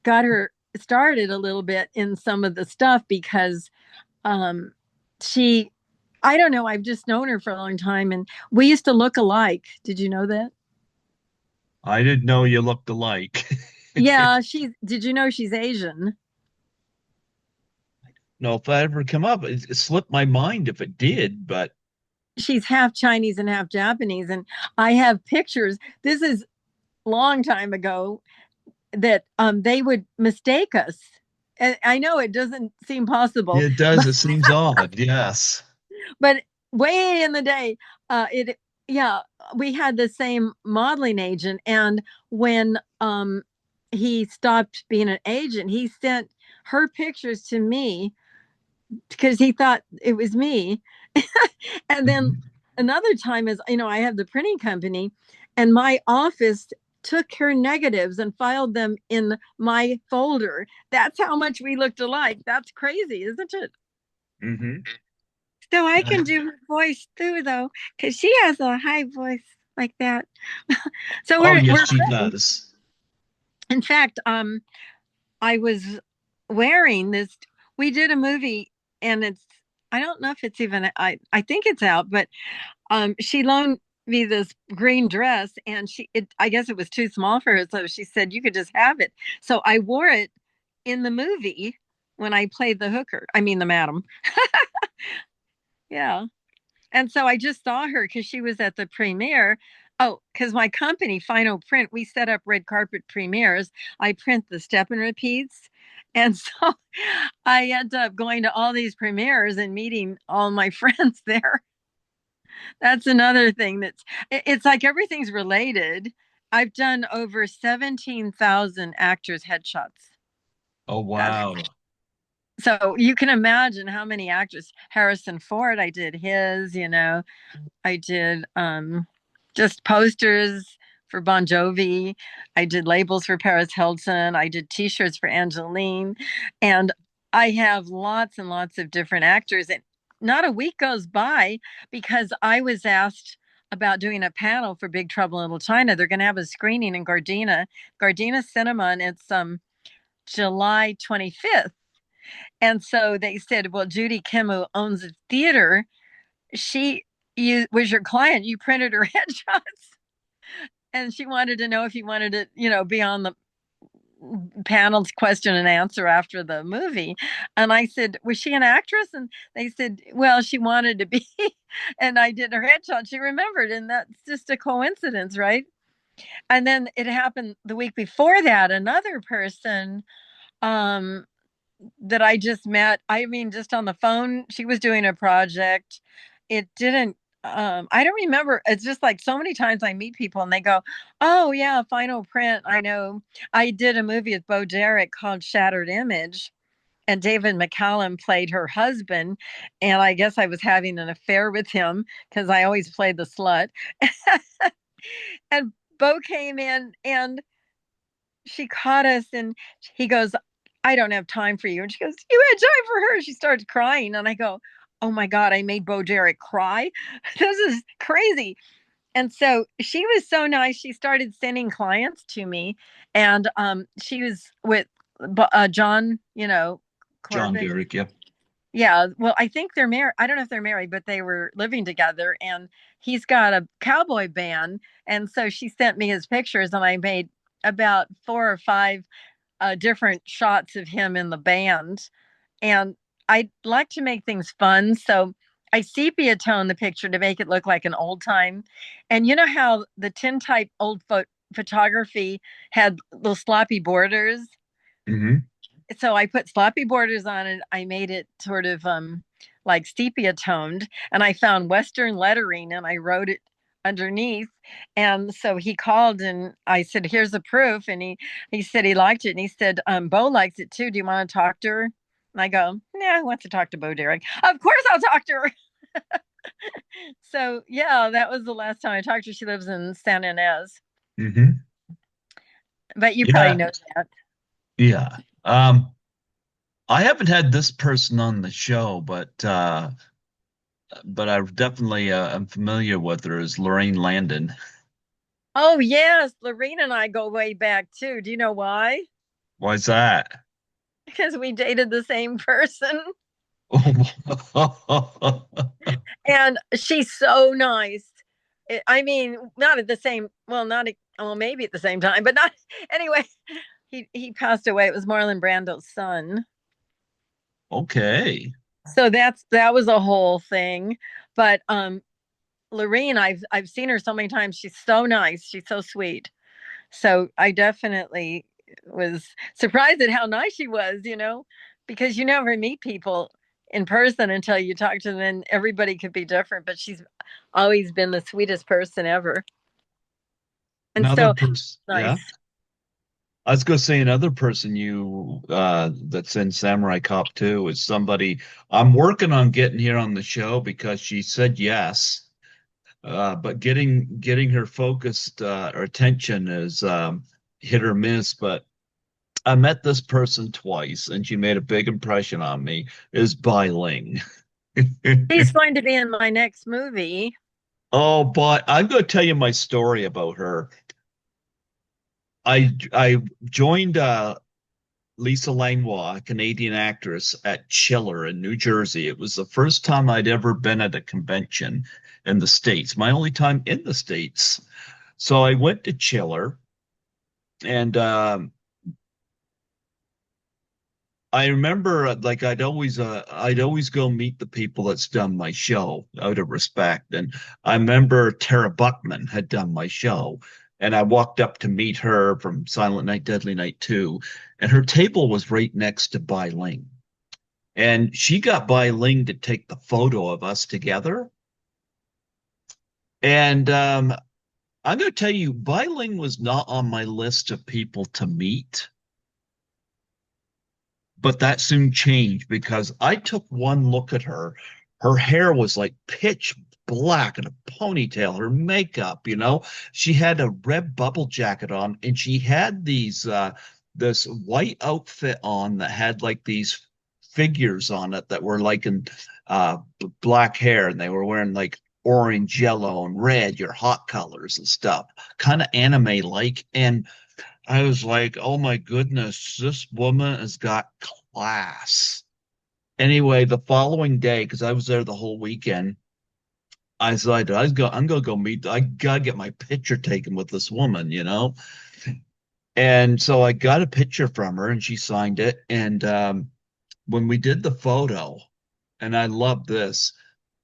got her started a little bit in some of the stuff because um, she, I don't know, I've just known her for a long time, and we used to look alike. Did you know that? I didn't know you looked alike. Yeah, she's. Did you know she's Asian? No, if that ever come up, it slipped my mind if it did, but She's half Chinese and half Japanese, and I have pictures. This is a long time ago that they would mistake us. And I know it doesn't seem possible, it does. but It seems odd. Yes. but way in the day, it yeah, we had the same modeling agent, and when he stopped being an agent, he sent her pictures to me because he thought it was me. And then Mhm. another time is, I have the printing company, and my office took her negatives and filed them in my folder. That's how much we looked alike. That's crazy, isn't it? Hmm. So I can do her voice too, though, because she has a high voice like that. So Oh, yes, we're she friends. does. In fact, I was wearing this. We did a movie, and it's, I don't know if it's even, I think it's out, but she loaned me this green dress, and I guess it was too small for her, so she said you could just have it. So I wore it in the movie when I played the hooker. I mean the madam. Yeah. And so I just saw her because she was at the premiere. Oh, because my company, Final Print, we set up red carpet premieres. I print the step and repeats. And so I end up going to all these premieres and meeting all my friends there. That's another thing it's like everything's related. I've done over 17,000 actors' headshots. Oh, That's wow. so you can imagine how many actors. Harrison Ford, I did his, I did just posters for Bon Jovi. I did labels for Paris Hilton. I did t-shirts for Angeline. And I have lots and lots of different actors. And not a week goes by because I was asked about doing a panel for Big Trouble in Little China. They're going to have a screening in Gardena Cinema, and it's July 25th. And so they said, well, Judy Kim, who owns a theater, she was your client. You printed her headshots. And she wanted to know if you wanted to, be on the panel's question and answer after the movie. And I said, was she an actress? And they said, well, she wanted to be. And I did her headshot. She remembered. And that's just a coincidence, right? And then it happened the week before that. Another person um, that I just met, I mean, just on the phone, she was doing a project. It didn't, I don't remember. It's just like so many times I meet people and they go, oh, yeah, final print. I know. I did a movie with Bo Derek called Shattered Image, and David McCallum played her husband. And I guess I was having an affair with him because I always played the slut. And Bo came in and she caught us and he goes, I don't have time for you. And she goes, you had time for her. She started crying. And I go, oh my God, I made Bo Derek cry. This is crazy. And so she was so nice. She started sending clients to me. And she was with John, John Corbett. Derek, yeah. Yeah. Well, I think they're married. I don't know if they're married, but they were living together. And he's got a cowboy band. And so she sent me his pictures, and I made about 4 or 5 different shots of him in the band. And I like to make things fun. So I sepia tone the picture to make it look like an old time. And you know how the tintype old photography had little sloppy borders? Hmm. So I put sloppy borders on it. I made it sort of like sepia toned, and I found Western lettering and I wrote it underneath. And so he called and I said, here's the proof. And he said he liked it. And he said, Bo likes it too. Do you want to talk to her? And I go, nah, I want to talk to Bo Derek. Of course I'll talk to her. So yeah, that was the last time I talked to her. She lives in San Ynez. Hmm. But you probably Yeah, know that. yeah. I haven't had this person on the show, but I definitely am familiar with her as Lorraine Landon. Oh yes, Lorene and I go way back too. Do you know why? Why's that? Because we dated the same person. And she's so nice. I mean, not at the same, well, not, well, maybe at the same time, but not, anyway, he passed away. It was Marlon Brando's son. Okay. So that was a whole thing. But Lorene, I've seen her so many times. She's so nice. She's so sweet. So I definitely was surprised at how nice she was, because you never meet people in person until you talk to them, and everybody could be different, but she's always been the sweetest person ever. And Another so person, nice. yeah. I was going to say another person that's in Samurai Cop 2 is somebody I'm working on getting here on the show because she said yes. But getting her focused or attention is hit or miss. But I met this person twice, and she made a big impression on me. Is Bai Ling. She's going to be in my next movie. Oh, but I'm going to tell you my story about her. I joined Lisa Langlois, a Canadian actress, at Chiller in New Jersey. It was the first time I'd ever been at a convention in the States, my only time in the States. So I went to Chiller, and I remember like I'd always go meet the people that's done my show out of respect. And I remember Tara Buckman had done my show. And I walked up to meet her from Silent Night, Deadly Night 2. And her table was right next to Bai Ling. And she got Bai Ling to take the photo of us together. And I'm going to tell you, Bai Ling was not on my list of people to meet. But that soon changed because I took one look at her. Her hair was like pitch black and a ponytail, her makeup. She had a red bubble jacket on and she had this white outfit on that had like these figures on it that were like in black hair, and they were wearing like orange, yellow, and red, your hot colors and stuff, kind of anime like. And I was like, oh my goodness, this woman has got class. Anyway, the following day, because I was there the whole weekend, I decided I'm gonna go meet. I gotta get my picture taken with this woman, you know. And so I got a picture from her, and she signed it. And when we did the photo, and I love this,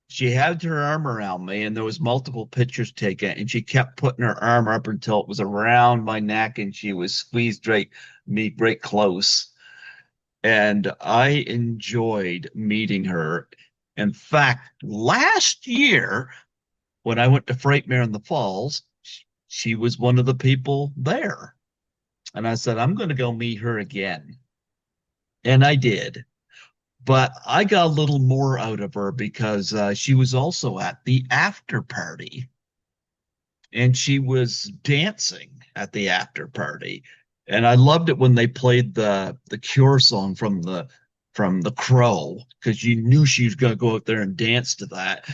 she had her arm around me, and there was multiple pictures taken, and she kept putting her arm up until it was around my neck, and she was squeezed right close. And I enjoyed meeting her. In fact, last year when I went to Frightmare in the Falls, she was one of the people there. And I said, I'm going to go meet her again. And I did. But I got a little more out of her because she was also at the after party and she was dancing at the after party. And I loved it when they played the Cure song from the Crow because you knew she was going to go out there and dance to that.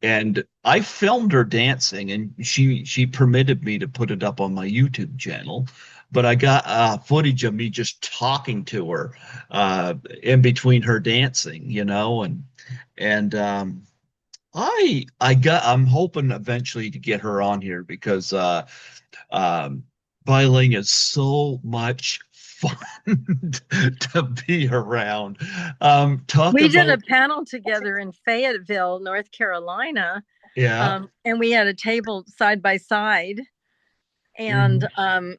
And I filmed her dancing, and she permitted me to put it up on my YouTube channel. But I got footage of me just talking to her in between her dancing, you know, and I'm hoping eventually to get her on here because um, Biling is so much fun to be around. Talk We did a about panel together in Fayetteville, North Carolina, yeah. and we had a table side by side. And Mhm.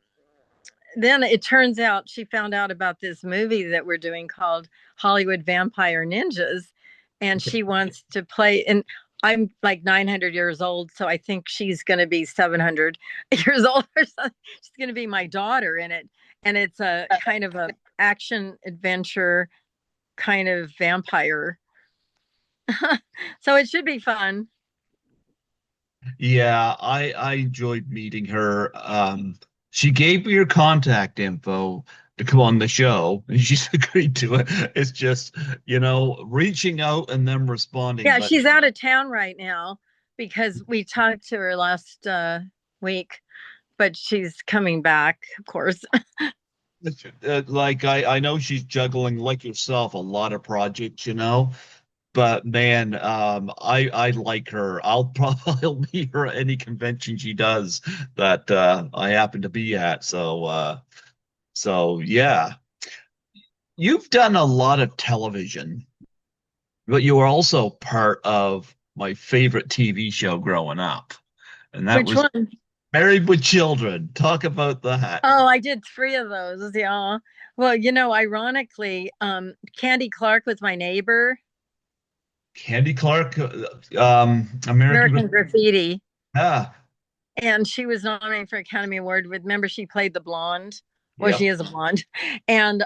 then it turns out she found out about this movie that we're doing called Hollywood Vampire Ninjas, and she wants to play. And I'm like 900 years old, so I think she's going to be 700 years old or something. She's going to be my daughter in it, and it's a kind of a action adventure kind of vampire. So it should be fun. Yeah, I enjoyed meeting her. She gave me her contact info to come on the show, and she's agreed to it. It's just, you know, reaching out and then responding. Yeah, But she's out of town right now because we talked to her last week, but she's coming back, of course. like I know she's juggling like yourself a lot of projects, you know. But man, I like her. I'll probably meet her at any convention she does that I happen to be at. So yeah. You've done a lot of television, but you were also part of my favorite TV show growing up, and that Which was one? Married with Children. Talk about that. Oh, I did three of those. Yeah. Well, ironically, Candy Clark was my neighbor. Candy Clark, American. American Graffiti. Ah, And she was nominated for Academy Award. Remember, she played the blonde. Well, she yep. is a blonde, and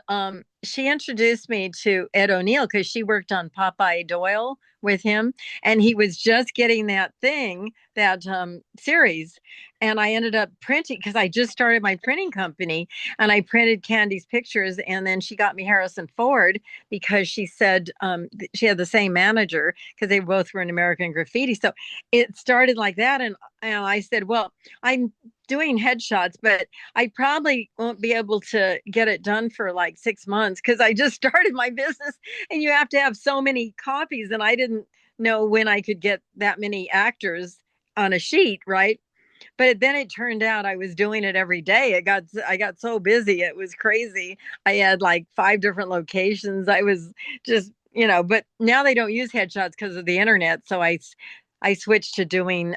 she introduced me to Ed O'Neill because she worked on Popeye Doyle with him, and he was just getting that series, and I ended up printing because I just started my printing company, and I printed Candy's pictures, and then she got me Harrison Ford because she said she had the same manager because they both were in American Graffiti, so it started like that, and I said, well, I'm doing headshots, but I probably won't be able to get it done for like 6 months because I just started my business and you have to have so many copies. And I didn't know when I could get that many actors on a sheet, right? But then it turned out I was doing it every day. I got so busy, it was crazy. I had like 5 different locations. I was just, but now they don't use headshots because of the internet. So I switched to doing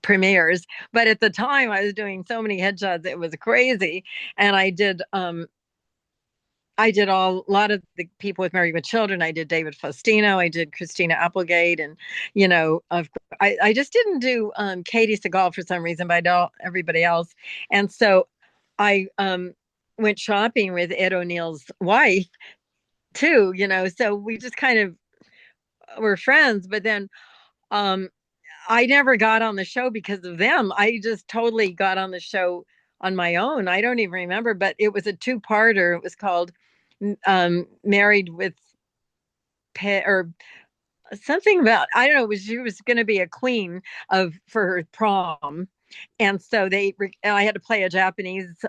premieres. But at the time I was doing so many headshots, it was crazy. And I did a lot of the people with Married with Children. I did David Faustino. I did Christina Applegate, and I just didn't do Katie Seagal for some reason, but I know everybody else. And so I went shopping with Ed O'Neill's wife too. So we just kind of were friends. But then um, I never got on the show because of them. I just totally got on the show on my own. I don't even remember, but it was a two-parter. It was called Married with or something about, I don't know. She was going to be a queen for her prom, and so I had to play a Japanese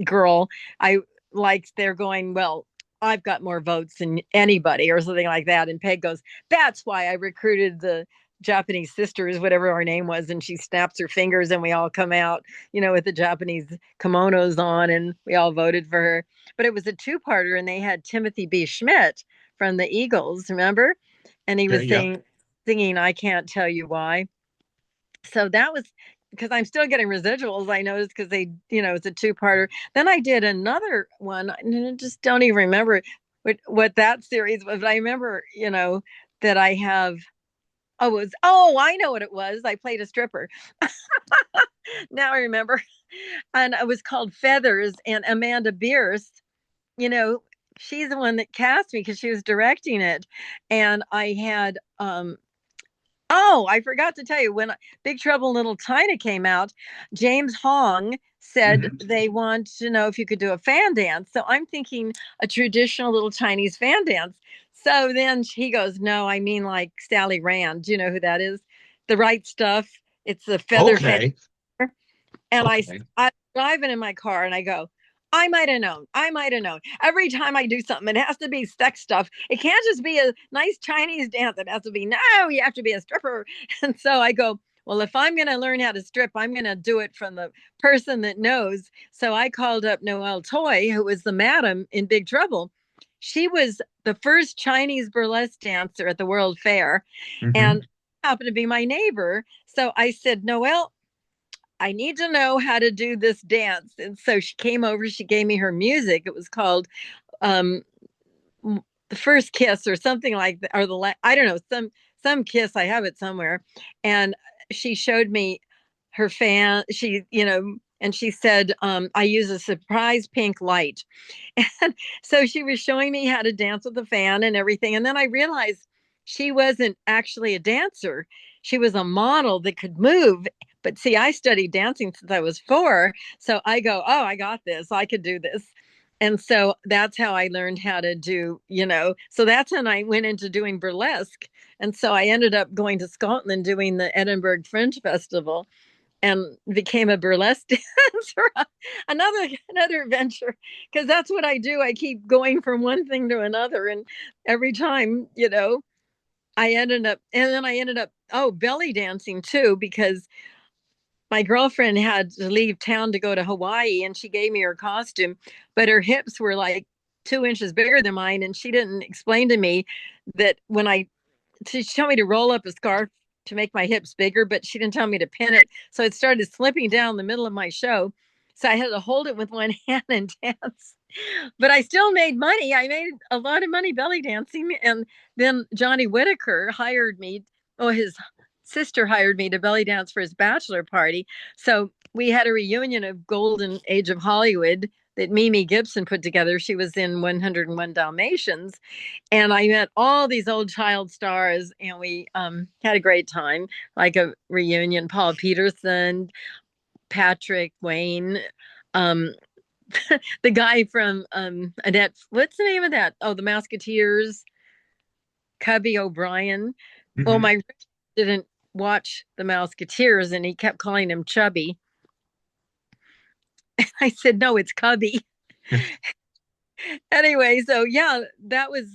girl. I liked they're going well. I've got more votes than anybody or something like that. And Peg goes, that's why I recruited the Japanese sisters, whatever our name was. And she snaps her fingers and we all come out, with the Japanese kimonos on and we all voted for her. But it was a two-parter and they had Timothy B. Schmidt from the Eagles, remember? And he Okay, was yeah. singing I Can't Tell You Why. So that was because I'm still getting residuals. I noticed because it's a two-parter. Then I did another one, and I just don't even remember what that series was. But I remember, that I have. I know what it was. I played a stripper. Now I remember, and it was called Feathers. And Amanda Bierce, you know, she's the one that cast me because she was directing it, and I had Oh, I forgot to tell you when Big Trouble in Little China came out, James Hong said Mhm. they want to know if you could do a fan dance. So I'm thinking a traditional little Chinese fan dance. So then he goes, "No, I mean like Sally Rand. Do you know who that is? The Right Stuff. It's the feather fan." Okay. And Okay. I'm driving in my car and I go, I might have known. I might have known. Every time I do something, it has to be sex stuff. It can't just be a nice Chinese dance. It has to be, no, you have to be a stripper. And so I go, well, if I'm going to learn how to strip, I'm going to do it from the person that knows. So I called up Noelle Toy, who was the madam in Big Trouble. She was the first Chinese burlesque dancer at the World Fair Hmm. and happened to be my neighbor. So I said, Noelle, I need to know how to do this dance. And so she came over, she gave me her music. It was called um the first kiss or something like that, or I don't know, some kiss. I have it somewhere. And she showed me her fan. And she said, I use a surprise pink light. And so she was showing me how to dance with the fan and everything. And then I realized she wasn't actually a dancer. She was a model that could move. But see, I studied dancing since I was 4. So I go, oh, I got this. I could do this. And so that's how I learned how to so that's when I went into doing burlesque. And so I ended up going to Scotland doing the Edinburgh Fringe Festival and became a burlesque dancer. another adventure because that's what I do. I keep going from one thing to another, and every time, I ended up belly dancing too because my girlfriend had to leave town to go to Hawaii, and she gave me her costume, but her hips were like 2 inches bigger than mine, and she didn't explain to me that when I she told me to roll up a scarf to make my hips bigger, but she didn't tell me to pin it. So it started slipping down the middle of my show. So I had to hold it with one hand and dance. But I still made money. I made a lot of money belly dancing. And then Johnny Whitaker hired me. Oh, his sister hired me to belly dance for his bachelor party. So we had a reunion of Golden Age of Hollywood that Mimi Gibson put together. She was in 101 Dalmatians, and I met all these old child stars, and we had a great time, like a reunion. Paul Peterson, Patrick Wayne, um, the guy from Annette. What's the name of that? Oh, the Musketeers. Cubby O'Brien. Well, Hmm. my didn't watch the Musketeers, and he kept calling him Chubby. I said, no, it's Cubby. Anyway, so yeah, that was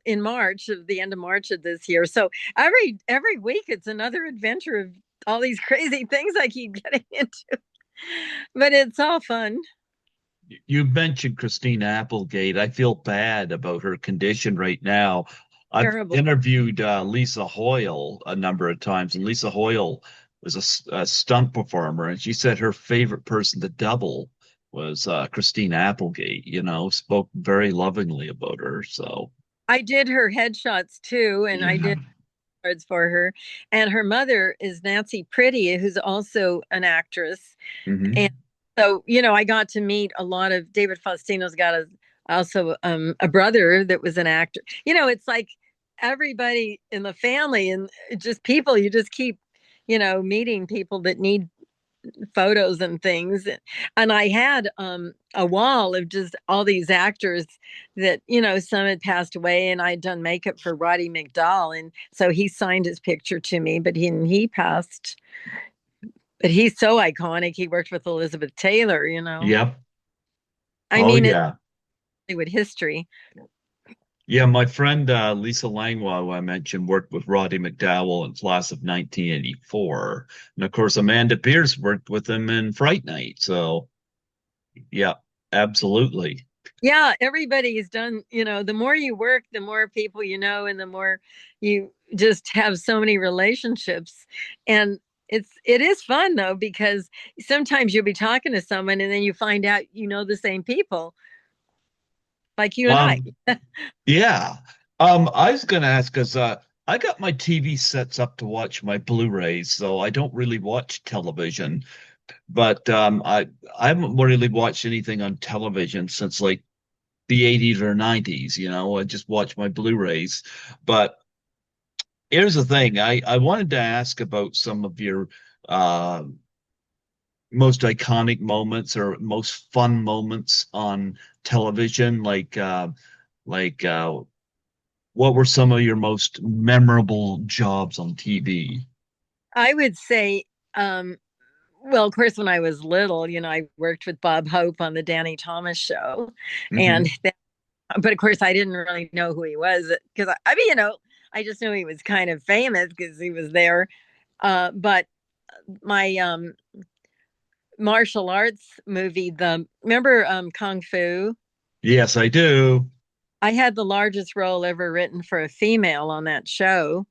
in March, of the end of March of this year. So every week it's another adventure of all these crazy things I keep getting into. But it's all fun. You mentioned Christina Applegate. I feel bad about her condition right now. I've Terrible. interviewed Lisa Hoyle a number of times, and Lisa Hoyle was a stunt performer, and she said her favorite person to double was Christina Applegate. Spoke very lovingly about her. So, I did her headshots too, and I yeah. did cards for her. And her mother is Nancy Pretty, who's also an actress. And Hmm. so, I got to meet a lot of David Faustino's got also a brother that was an actor. It's like everybody in the family and just people you just keep, meeting people that need photos and things. And I had a wall of just all these actors that, some had passed away, and I'd done makeup for Roddy McDowall. And so he signed his picture to me, but he passed. But he's so iconic. He worked with Elizabeth Taylor. Yep. I Oh, mean, yeah. Hollywood history. Yeah, my friend Lisa Langlois, who I mentioned, worked with Roddy McDowell in class of 1984. And of course, Amanda Pierce worked with him in Fright Night. So, yeah, absolutely. Yeah, everybody's done, the more you work, the more people you know, and the more you just have so many relationships. And it is fun though, because sometimes you'll be talking to someone and then you find out you know the same people, like you and I. Um, yeah. I was gonna ask because I got my TV sets up to watch my Blu-rays, so I don't really watch television. But I haven't really watched anything on television since like the 80s or 90s, you know. I just watch my Blu-rays. But here's the thing, I wanted to ask about some of your uh most iconic moments or most fun moments on television, like what were some of your most memorable jobs on TV? I would say, um, well, of course, when I was little, I worked with Bob Hope on the Danny Thomas show. And Hmm. but of course, I didn't really know who he was because I mean, I just knew he was kind of famous because he was there. But my martial arts movie, the remember Kung Fu? Yes, I do. I had the largest role ever written for a female on that show.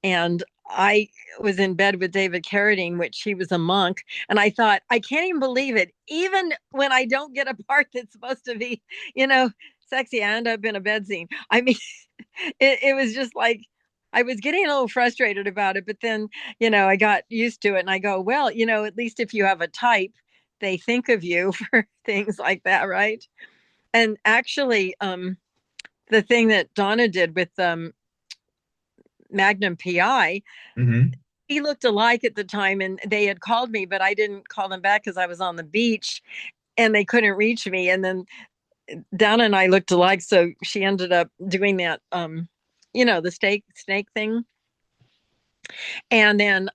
And I was in bed with David Carradine, which he was a monk. And I thought, I can't even believe it. Even when I don't get a part that's supposed to be, you know, sexy, I end up in a bed scene. I mean, it was just like, I was getting a little frustrated about it, but then, I got used to it and I go, well, at least if you have a type, they think of you for things like that, right? And actually, the thing that Donna did with Magnum PI, Hmm. he looked alike at the time and they had called me, but I didn't call them back because I was on the beach and they couldn't reach me. And then Donna and I looked alike. So she ended up doing that, the snake thing. And then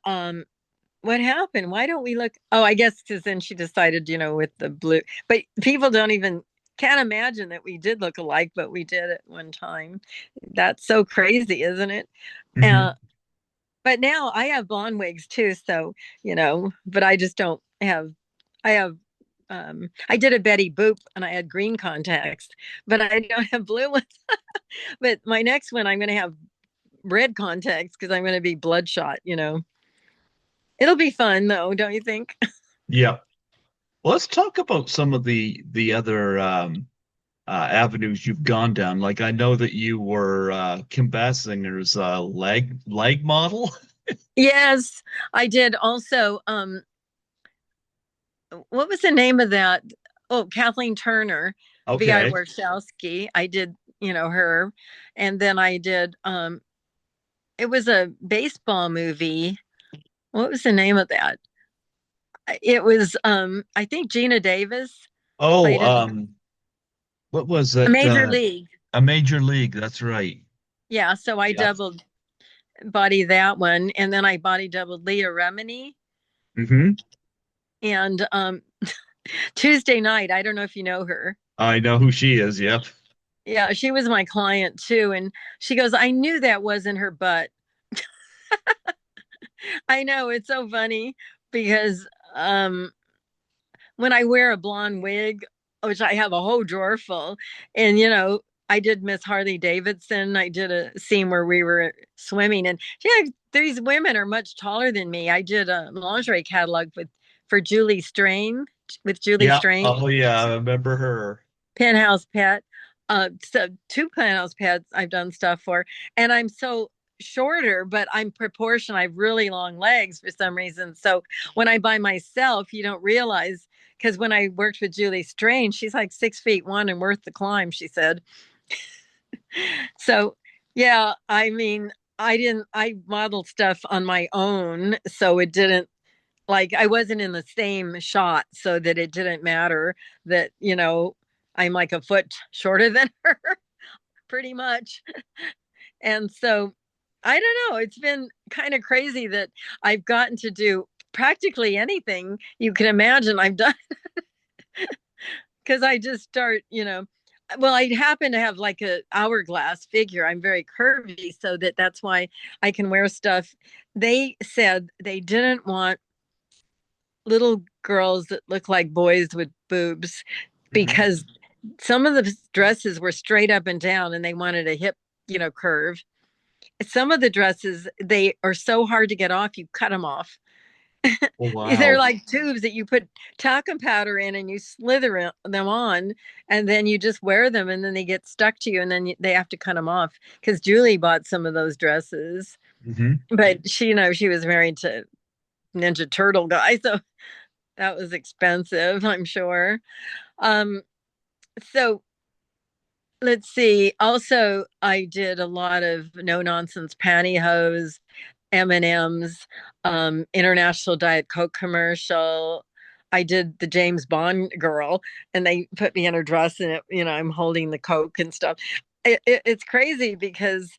what happened? Why don't we look? Oh, I guess because then she decided, with the blue. But people don't even can't imagine that we did look alike, but we did at one time. That's so crazy, isn't it? Uh, Hmm. but now I have blonde wigs too, so but I just don't have. I have. I did a Betty Boop and I had green contacts, but I don't have blue ones. But my next one, I'm going to have red contacts because I'm going to be bloodshot. It'll be fun though, don't you think? Yeah. Let's talk about some of the other avenues you've gone down. Like I know that you were Kim Basinger's leg model. Yes, I did also. What was the name of that? Oh, Kathleen Turner, V.I. Okay. Warshawski. I did, her. And then I did, it was a baseball movie. What was the name of that? It was, I think Gina Davis Oh, played in what was a it? Major League. A Major League. That's right. Yeah, so I Yep. doubled body that one. And then I body doubled Leah Remini. Hmm. And Tuesday night, I don't know if you know her. I know who she is. Yep. Yeah, she was my client too. And she goes, I knew that wasn't her butt. I know it's so funny because when I wear a blonde wig, which I have a whole drawer full, and I did Miss Harley Davidson. I did a scene where we were swimming, and yeah, these women are much taller than me. I did a lingerie catalog for Julie Strain with Julie Yeah. Strain, Oh yeah, I remember her. Penthouse Pet. So two Penthouse Pets I've done stuff for, and I'm so shorter, but I'm proportioned. I have really long legs for some reason. So when I by myself, you don't realize because when I worked with Julie Strange, she's like 6 feet one and worth the climb, she said. So yeah, I mean, I modeled stuff on my own, so it didn't like I wasn't in the same shot so that it didn't matter that, I'm like a foot shorter than her, pretty much. And so I don't know, it's been kind of crazy that I've gotten to do practically anything you can imagine I've done because I just start, well, I happen to have like a hourglass figure. I'm very curvy, so that's why I can wear stuff. They said they didn't want little girls that look like boys with boobs Hmm. because some of the dresses were straight up and down and they wanted a hip, curve. Some of the dresses, they are so hard to get off, you cut them off. Oh, They're wow. like tubes that you put talcum powder in and you slither them on, and then you just wear them, and then they get stuck to you, and then they have to cut them off. Because Julie bought some of those dresses, Hmm. but she was married to Ninja Turtle guy, so that was expensive, I'm sure. Um, so let's see. Also, I did a lot of no nonsense pantyhose, M&Ms, International Diet Coke commercial. I did the James Bond girl, and they put me in a dress, and I'm holding the Coke and stuff. It's crazy because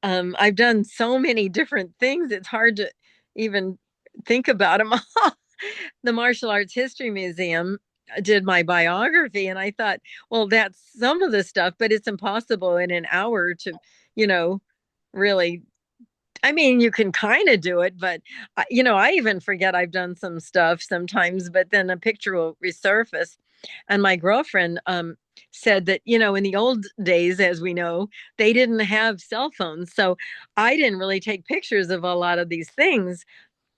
I've done so many different things. It's hard to even think about them all. The Martial Arts History Museum did my biography, and I thought, well, that's some of the stuff, but it's impossible in an hour to, you know, really. I mean, you can kind of do it, but I even forget I've done some stuff sometimes, but then a picture will resurface. And my girlfriend said that, in the old days, as we know, they didn't have cell phones. So I didn't really take pictures of a lot of these things.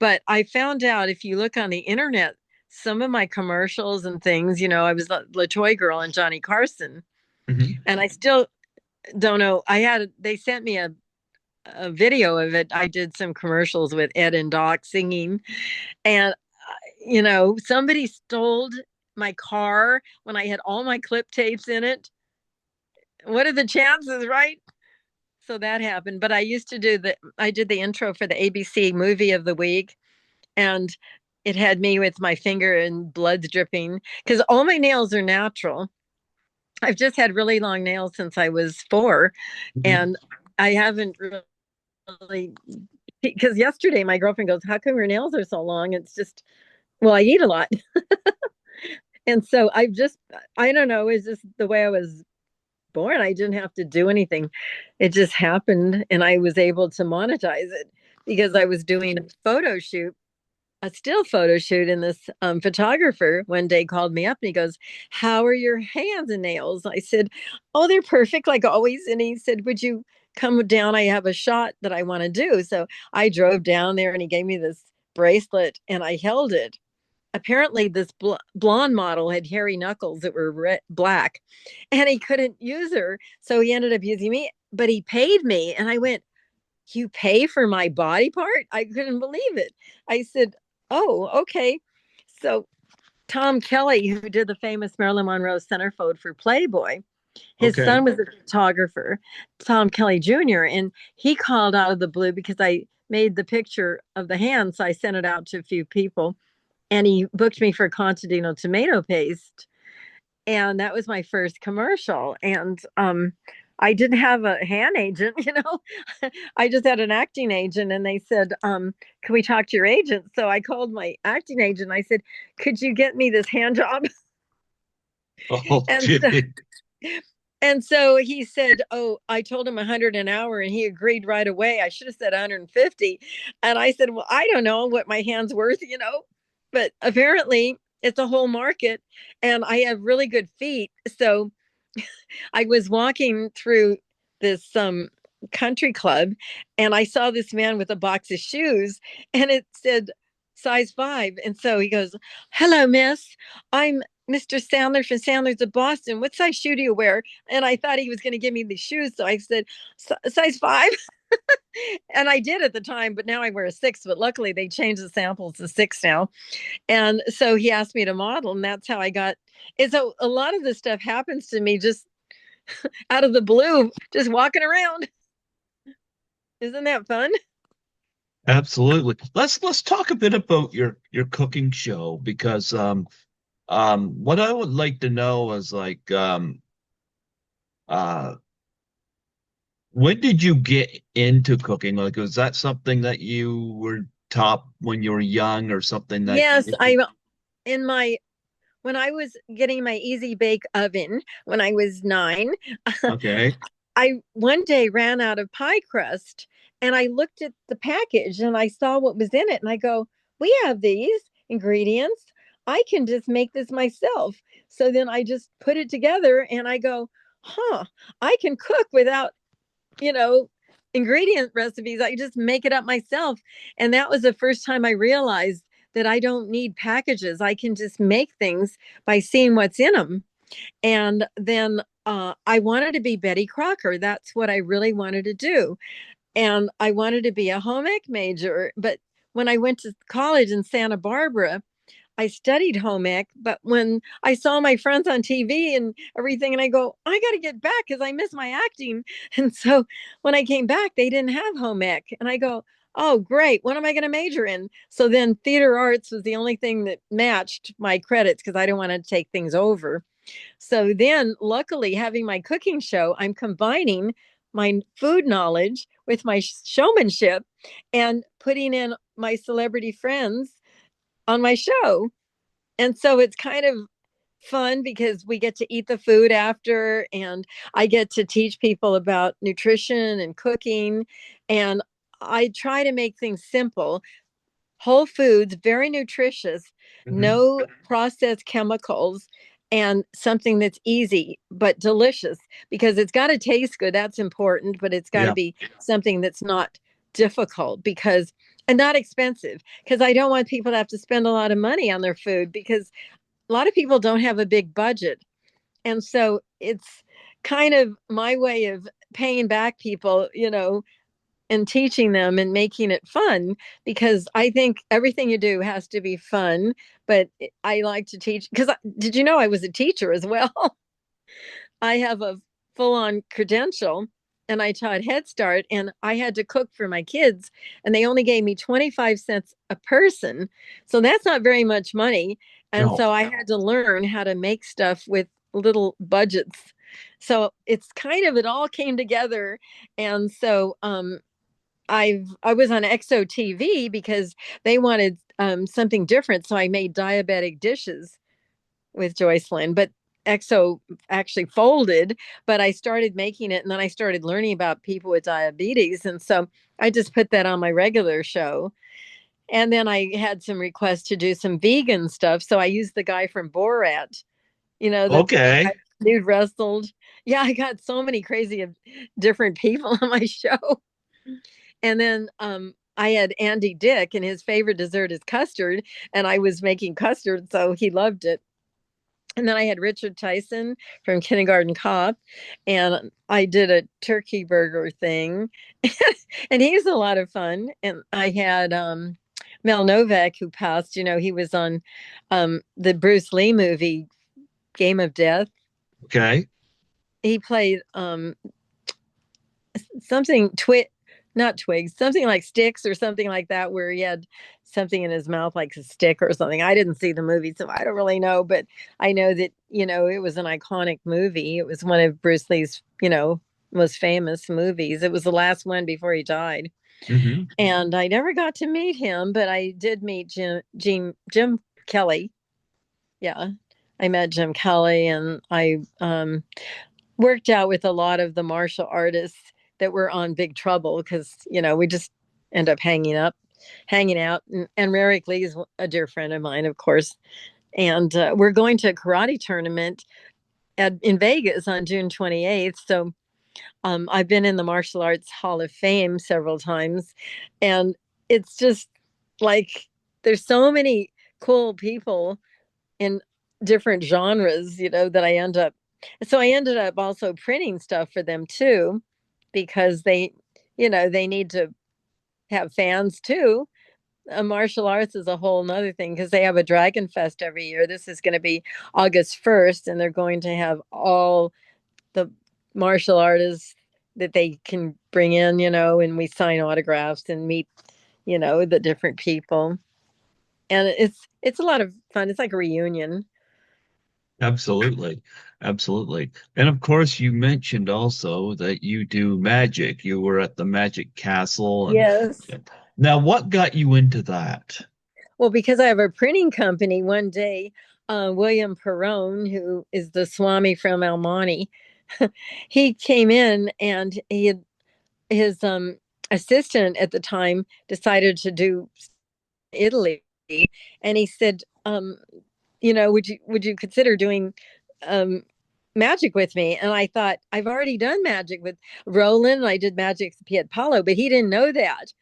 But I found out if you look on the internet, some of my commercials and things, I was the Latoy girl and Johnny Carson. Hmm. And I still don't know. They sent me a video of it. I did some commercials with Ed and Doc singing, and somebody stole my car when I had all my clip tapes in it. What are the chances, right? So that happened. But I did the intro for the ABC movie of the week, and it had me with my finger and blood dripping because all my nails are natural. I've just had really long nails since I was 4, Hmm. and I haven't really, because yesterday my girlfriend goes, "How come your nails are so long?" It's just, well, I eat a lot. And so I don't know, it's just the way I was born. I didn't have to do anything. It just happened, and I was able to monetize it because I was doing a photo shoot, a still photo shoot, and this photographer one day called me up and he goes, "How are your hands and nails?" I said, "Oh, they're perfect like always." And he said, "Would you come down? I have a shot that I want to do." So I drove down there and he gave me this bracelet and I held it. Apparently this blonde model had hairy knuckles that were black, and he couldn't use her, so he ended up using me, but he paid me. And I went, "You pay for my body part?" I couldn't believe it. I said, "Oh, okay." So Tom Kelly, who did the famous Marilyn Monroe centerfold for Playboy, his Okay. son was a photographer, Tom Kelly Jr., and he called out of the blue because I made the picture of the hand. So I sent it out to a few people, and he booked me for Contadino tomato paste. And that was my first commercial. And I didn't have a hand agent, I just had an acting agent, and they said, "Can we talk to your agent?" So I called my acting agent. I said, "Could you get me this hand job?" Oh, And so, gee. and so he said, "Oh, I told him 100 an hour, and he agreed right away. I should have said 150." And I said, "Well, I don't know what my hand's worth. But apparently it's a whole market, and I have really good feet." So I was walking through this country club, and I saw this man with a box of shoes, and it said size 5. And so he goes, "Hello, miss. I'm Mr. Sandler from Sandler's of Boston. What size shoe do you wear?" And I thought he was going to give me the shoes. So I said, Size 5." And I did at the time, but now I wear a 6. But luckily, they changed the samples to 6 now. And so he asked me to model, and that's how I got. And so a lot of this stuff happens to me just out of the blue, just walking around. Isn't that fun? Absolutely. Let's talk a bit about your cooking show because what I would like to know is like uh when did you get into cooking? Like, was that something that you were taught when you were young or something that Yes, I in my when I was getting my easy bake oven when I was 9, Okay. I one day ran out of pie crust and I looked at the package and I saw what was in it and I go, "We have these ingredients. I can just make this myself." So then I just put it together and I go, "Huh, I can cook without, you know, ingredient recipes. I just make it up myself." And that was the first time I realized that I don't need packages. I can just make things by seeing what's in them. And then I wanted to be Betty Crocker. That's what I really wanted to do. And I wanted to be a home ec major. But when I went to college in Santa Barbara, I studied home ec. But when I saw my friends on TV and everything, and I go, I got to get back because I miss my acting. And so when I came back, they didn't have home ec. And I go, oh, great. What am I going to major in? So then theater arts was the only thing that matched my credits because I didn't want to take things over. So then, luckily, having my cooking show, I'm combining my food knowledge with my showmanship and putting in my celebrity friends on my show. And so it's kind of fun because we get to eat the food after, and I get to teach people about nutrition and cooking. And I try to make things simple, whole foods, very nutritious, Hmm. no processed chemicals, and something that's easy but delicious because it's got to taste good. That's important, but it's got to Yeah. be something that's not difficult because and not expensive because I don't want people to have to spend a lot of money on their food because a lot of people don't have a big budget. And so it's kind of my way of paying back people, and teaching them and making it fun because I think everything you do has to be fun. But I like to teach because did you know I was a teacher as well? I have a full on credential and I taught Head Start and I had to cook for my kids and they only gave me 25 cents a person. So that's not very much money. And No. so I had to learn how to make stuff with little budgets. So it's kind of it all came together. And so I was on EXO TV because they wanted something different, so I made diabetic dishes with Joycelyne. But EXO actually folded, but I started making it, and then I started learning about people with diabetes, and so I just put that on my regular show. And then I had some requests to do some vegan stuff, so I used the guy from Borat, the Okay. dude wrestled. Yeah, I got so many crazy different people on my show. And then I had Andy Dick, and his favorite dessert is custard. And I was making custard, so he loved it. And then I had Richard Tyson from Kindergarten Cop, and I did a turkey burger thing, and he's a lot of fun. And I had Mel Novak, who passed. He was on the Bruce Lee movie Game of Death. Okay. He played something not twigs, something like sticks or something like that, where he had something in his mouth like a stick or something. I didn't see the movie, so I don't really know, but I know that, it was an iconic movie. It was one of Bruce Lee's, most famous movies. It was the last one before he died. Hmm. And I never got to meet him, but I did meet Jim Kelly. Yeah. I met Jim Kelly and I worked out with a lot of the martial artists that were on Big Trouble because we just end up hanging out, and Merrick Lee is a dear friend of mine, of course, and we're going to a karate tournament in Vegas on June 28th. So I've been in the Martial Arts Hall of Fame several times, and it's just like there's so many cool people in different genres, that I ended up also printing stuff for them too, because they need to have fans too. Martial arts is a whole nother thing because they have a Dragon Fest every year. This is going to be August 1st, and they're going to have all the martial artists that they can bring in, and we sign autographs and meet, the different people. And it's a lot of fun. It's like a reunion. Absolutely. Absolutely. And of course, you mentioned also that you do magic. You were at the Magic Castle and Yes. now what got you into that? Well, because I have a printing company, one day William Perone, who is the Swami from Almani. He came in and his assistant at the time decided to do Italy, and he said, would you consider doing um, magic with me? And I thought, I've already done magic with Roland. I did magic with Piet Paolo, but he didn't know that.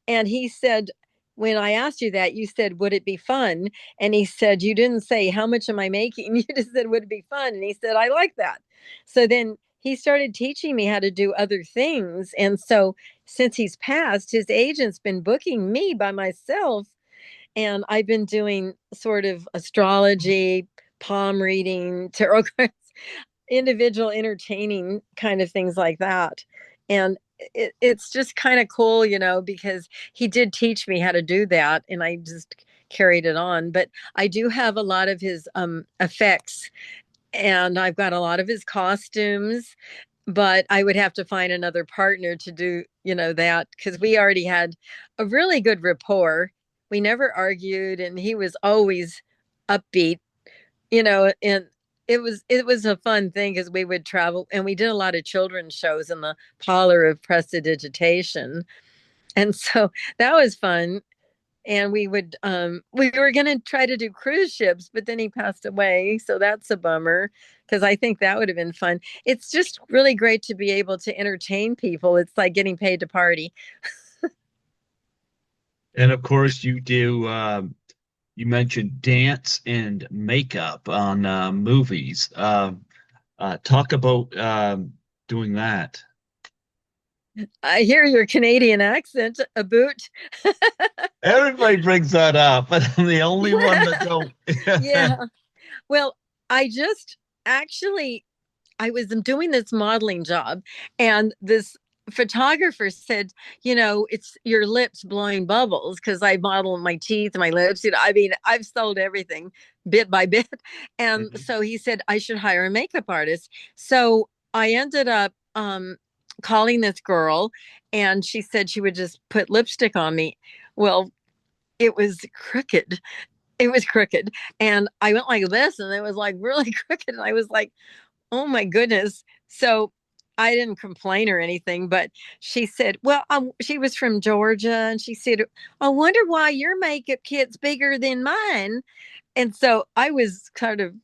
And he said, when I asked you that, you said, would it be fun? And he said, you didn't say, how much am I making? You just said, would it be fun? And he said, I like that. So then he started teaching me how to do other things. And so since he's passed, his agent's been booking me by myself, and I've been doing sort of astrology, palm reading, tarot cards, individual entertaining kind of things like that. And it's just kind of cool, because he did teach me how to do that, and I just carried it on. But I do have a lot of his effects, and I've got a lot of his costumes, but I would have to find another partner to do, that, because we already had a really good rapport. We never argued, and he was always upbeat, and it was a fun thing because we would travel and we did a lot of children's shows in the parlor of prestidigitation. And so that was fun. And we were going to try to do cruise ships, but then he passed away, so that's a bummer, because I think that would have been fun. It's just really great to be able to entertain people. It's like getting paid to party. And of course, you do. You mentioned dance and makeup on movies. Talk about doing that. I hear your Canadian accent, a boot. Everybody brings that up, but I'm the only one that don't. Yeah. Well, I just actually I was doing this modeling job, and this photographer said, it's your lips blowing bubbles, because I model my teeth and my lips. I mean, I've sold everything bit by bit. And Mhm. so he said I should hire a makeup artist. So I ended up calling this girl, and she said she would just put lipstick on me. Well, it was crooked. It was crooked. And I went like this, and it was like really crooked. And I was like, oh my goodness. So I didn't complain or anything, but she said, well, she was from Georgia, and she said, I wonder why your makeup kit's bigger than mine. And so I was kind of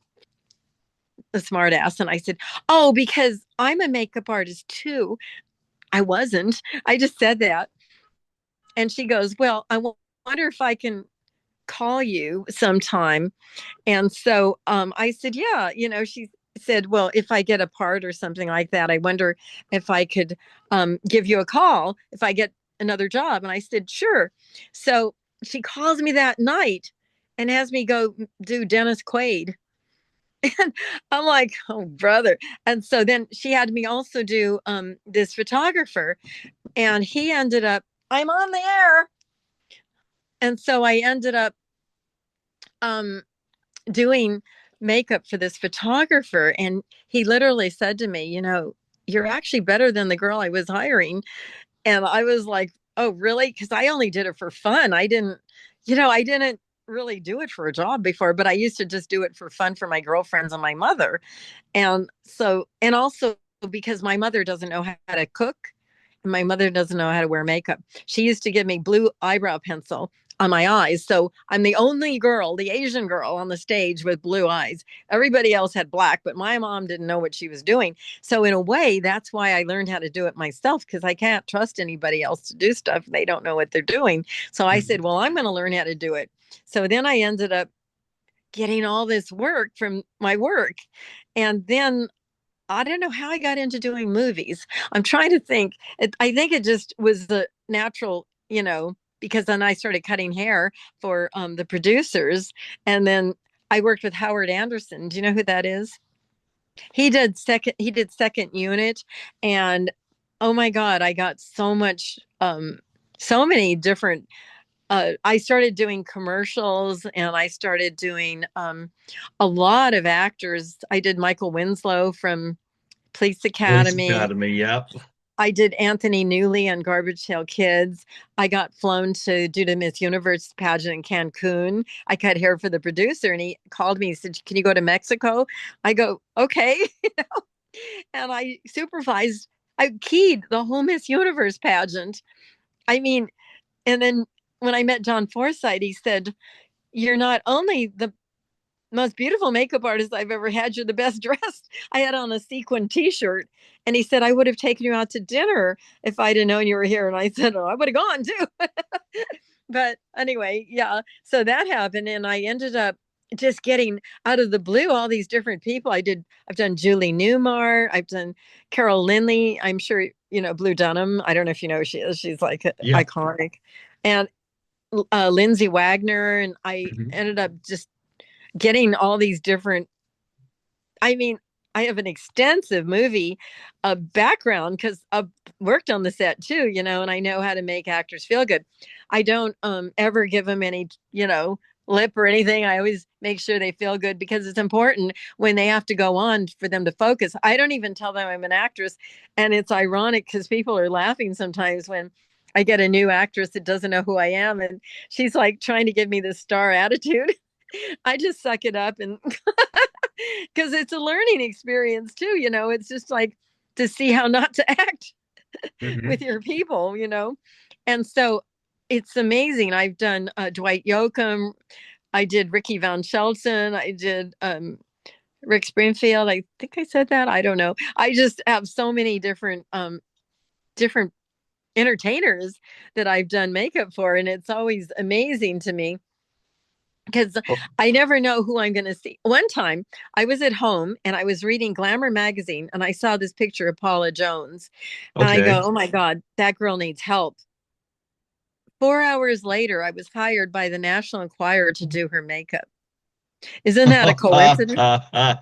a smart ass, and I said, oh, because I'm a makeup artist too. I wasn't. I just said that. And she goes, well, wonder if I can call you sometime. And so I said, yeah, she said, well, if I get a part or something like that, I wonder if I could give you a call if I get another job. And I said, sure. So she calls me that night and has me go do Dennis Quaid. And I'm like, oh, brother. And so then she had me also do this photographer, and he ended up, I'm on the air. And so I ended up um, doing makeup for this photographer, and he literally said to me, you're actually better than the girl I was hiring. And I was like, oh, really? Because I only did it for fun. I didn't really do it for a job before, but I used to just do it for fun for my girlfriends and my mother. And so, and also because my mother doesn't know how to cook, and my mother doesn't know how to wear makeup. She used to give me blue eyebrow pencil on my eyes. So I'm the only girl, the Asian girl on the stage with blue eyes. Everybody else had black, but my mom didn't know what she was doing. So in a way, that's why I learned how to do it myself, because I can't trust anybody else to do stuff. They don't know what they're doing. So I said, well, I'm going to learn how to do it. So then I ended up getting all this work from my work. And then I don't know how I got into doing movies. I'm trying to think. I think it just was the natural, because then I started cutting hair for the producers. And then I worked with Howard Anderson. Do you know who that is? He did second unit, and oh my God, I got so many different I started doing commercials, and I started doing a lot of actors. I did Michael Winslow from Police Police Academy. Academy, yep. I did Anthony Newley on Garbage Pail Kids. I got flown to do the Miss Universe pageant in Cancun. I cut hair for the producer, and he called me and said, "Can you go to Mexico?" I go, "Okay." And I supervised, I keyed the whole Miss Universe pageant. I mean, and then when I met John Forsythe, he said, "You're not only the most beautiful makeup artist I've ever had. You're the best dressed." I had on a sequin t-shirt, and he said, "I would have taken you out to dinner if I'd have known you were here." And I said, "Oh, I would have gone too." But anyway, yeah. So that happened, and I ended up just getting out of the blue all these different people. I've done Julie Newmar, I've done Carol Lindley. I'm sure you know Blue Dunham. I don't know if you know who she is. She's like Yeah. iconic. And Lindsay Wagner, and I Mhm. ended up just getting all these different, I mean, I have an extensive movie background because I've worked on the set too, and I know how to make actors feel good. I don't ever give them any, lip or anything. I always make sure they feel good because it's important when they have to go on for them to focus. I don't even tell them I'm an actress. And it's ironic because people are laughing sometimes when I get a new actress that doesn't know who I am. And she's like trying to give me this star attitude. I just suck it up and because it's a learning experience too, it's just like to see how not to act with Mhm. your people. And so it's amazing. I've done Dwight Yoakam, I did Ricky Van Shelton, I did Rick Springfield. I think I said that. I don't know. I just have so many different entertainers that I've done makeup for, and it's always amazing to me because Oh, I never know who I'm going to see. One time I was at home and I was reading Glamour magazine and I saw this picture of Paula Jones. And I go, okay. "Oh my God, that girl needs help." 4 hours later, I was hired by the National Enquirer to do her makeup. Isn't that a coincidence?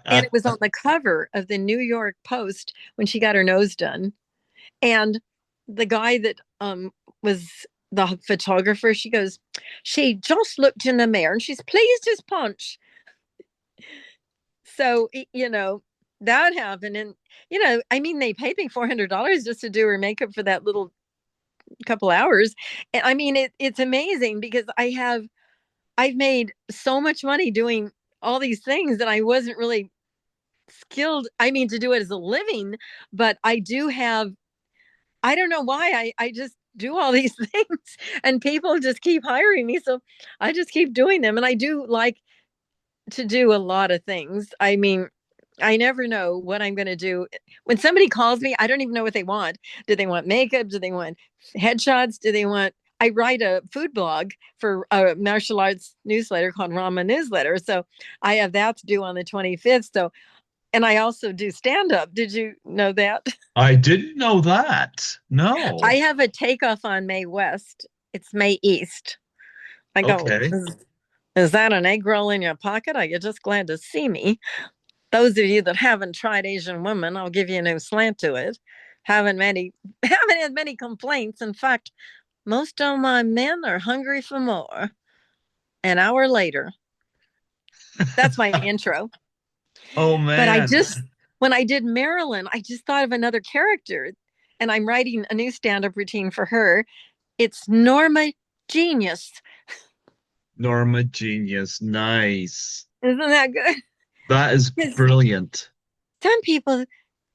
And it was on the cover of the New York Post when she got her nose done. And the guy that was the photographer, she goes, "She just looked in the mirror and she's pleased as punch." So, that happened. And, I mean, they paid me $400 just to do her makeup for that little couple hours. And I mean, it's amazing because I've made so much money doing all these things that I wasn't really skilled. I mean, to do it as a living, but I do have, I don't know why I just do all these things and people just keep hiring me. So I just keep doing them. And I do like to do a lot of things. I mean, I never know what I'm going to do. When somebody calls me, I don't even know what they want. Do they want makeup? Do they want headshots? Do they want, I write a food blog for a martial arts newsletter called Rama Newsletter. So I have that to do on the 25th. So, and I also do stand up. Did you know that? I didn't know that. I No. have a takeoff on May West. It's May East. I go, Okay. is that an egg roll in your pocket? Are you just glad to see me? Those of you that haven't tried Asian women, I'll give you a new slant to it. Haven't had many complaints. In fact, most of my men are hungry for more. An hour later, that's my intro. Oh But man. when I did Marilyn, I just thought of another character, and I'm writing a new stand-up routine for her. It's Norma Genius. Norma Genius. Nice. Isn't that good? That is Because brilliant. some people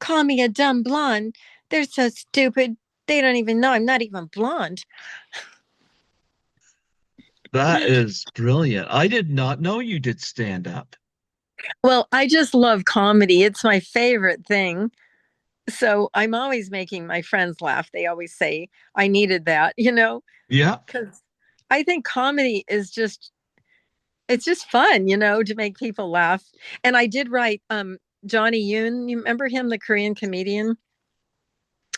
call me a dumb blonde. They're so stupid. They don't even know I'm not even blonde. That is brilliant. I did not know you did stand up. Well, I just love comedy. It's my favorite thing. So I'm always making my friends laugh. They always say I needed that, Yeah. because I think comedy is it's just fun, to make people laugh. And I did write Johnny Yoon. You remember him, the Korean comedian?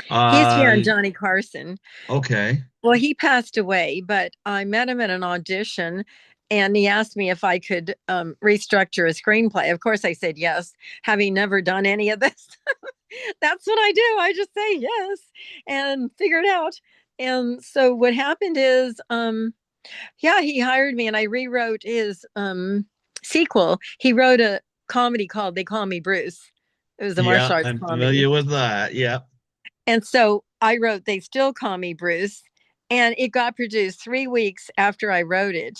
He used to be on Uh, Johnny Carson. okay. Well, he passed away, but I met him at an audition and he asked me if I could restructure a screenplay. Of course, I said yes, having never done any of this. That's what I do. I just say yes and figure it out. And so what happened is, yeah, he hired me and I rewrote his sequel. He wrote a comedy called They Call Me Bruce. It was a Yeah, martial arts I'm comedy. familiar with that. Yeah. And so I wrote They Still Call Me Bruce, and it got produced 3 weeks after I wrote it.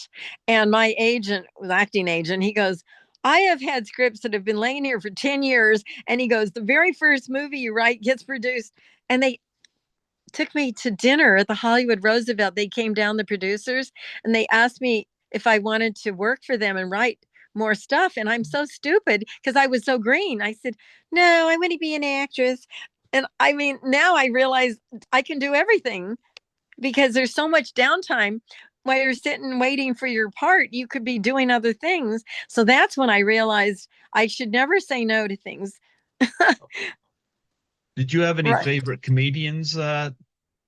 And my agent, acting agent, he goes, I have had scripts that have been laying here for 10 years. And he goes, the very first movie you write gets produced. And they took me to dinner at the Hollywood Roosevelt. They came down, the producers, and they asked me if I wanted to work for them and write more stuff. And I'm so stupid because I was so green. I said, no, I want to be an actress. And I mean, now I realize I can do everything because there's so much downtime while you're sitting waiting for your part. You could be doing other things. So that's when I realized I should never say no to things. Did you have any Right. favorite comedians that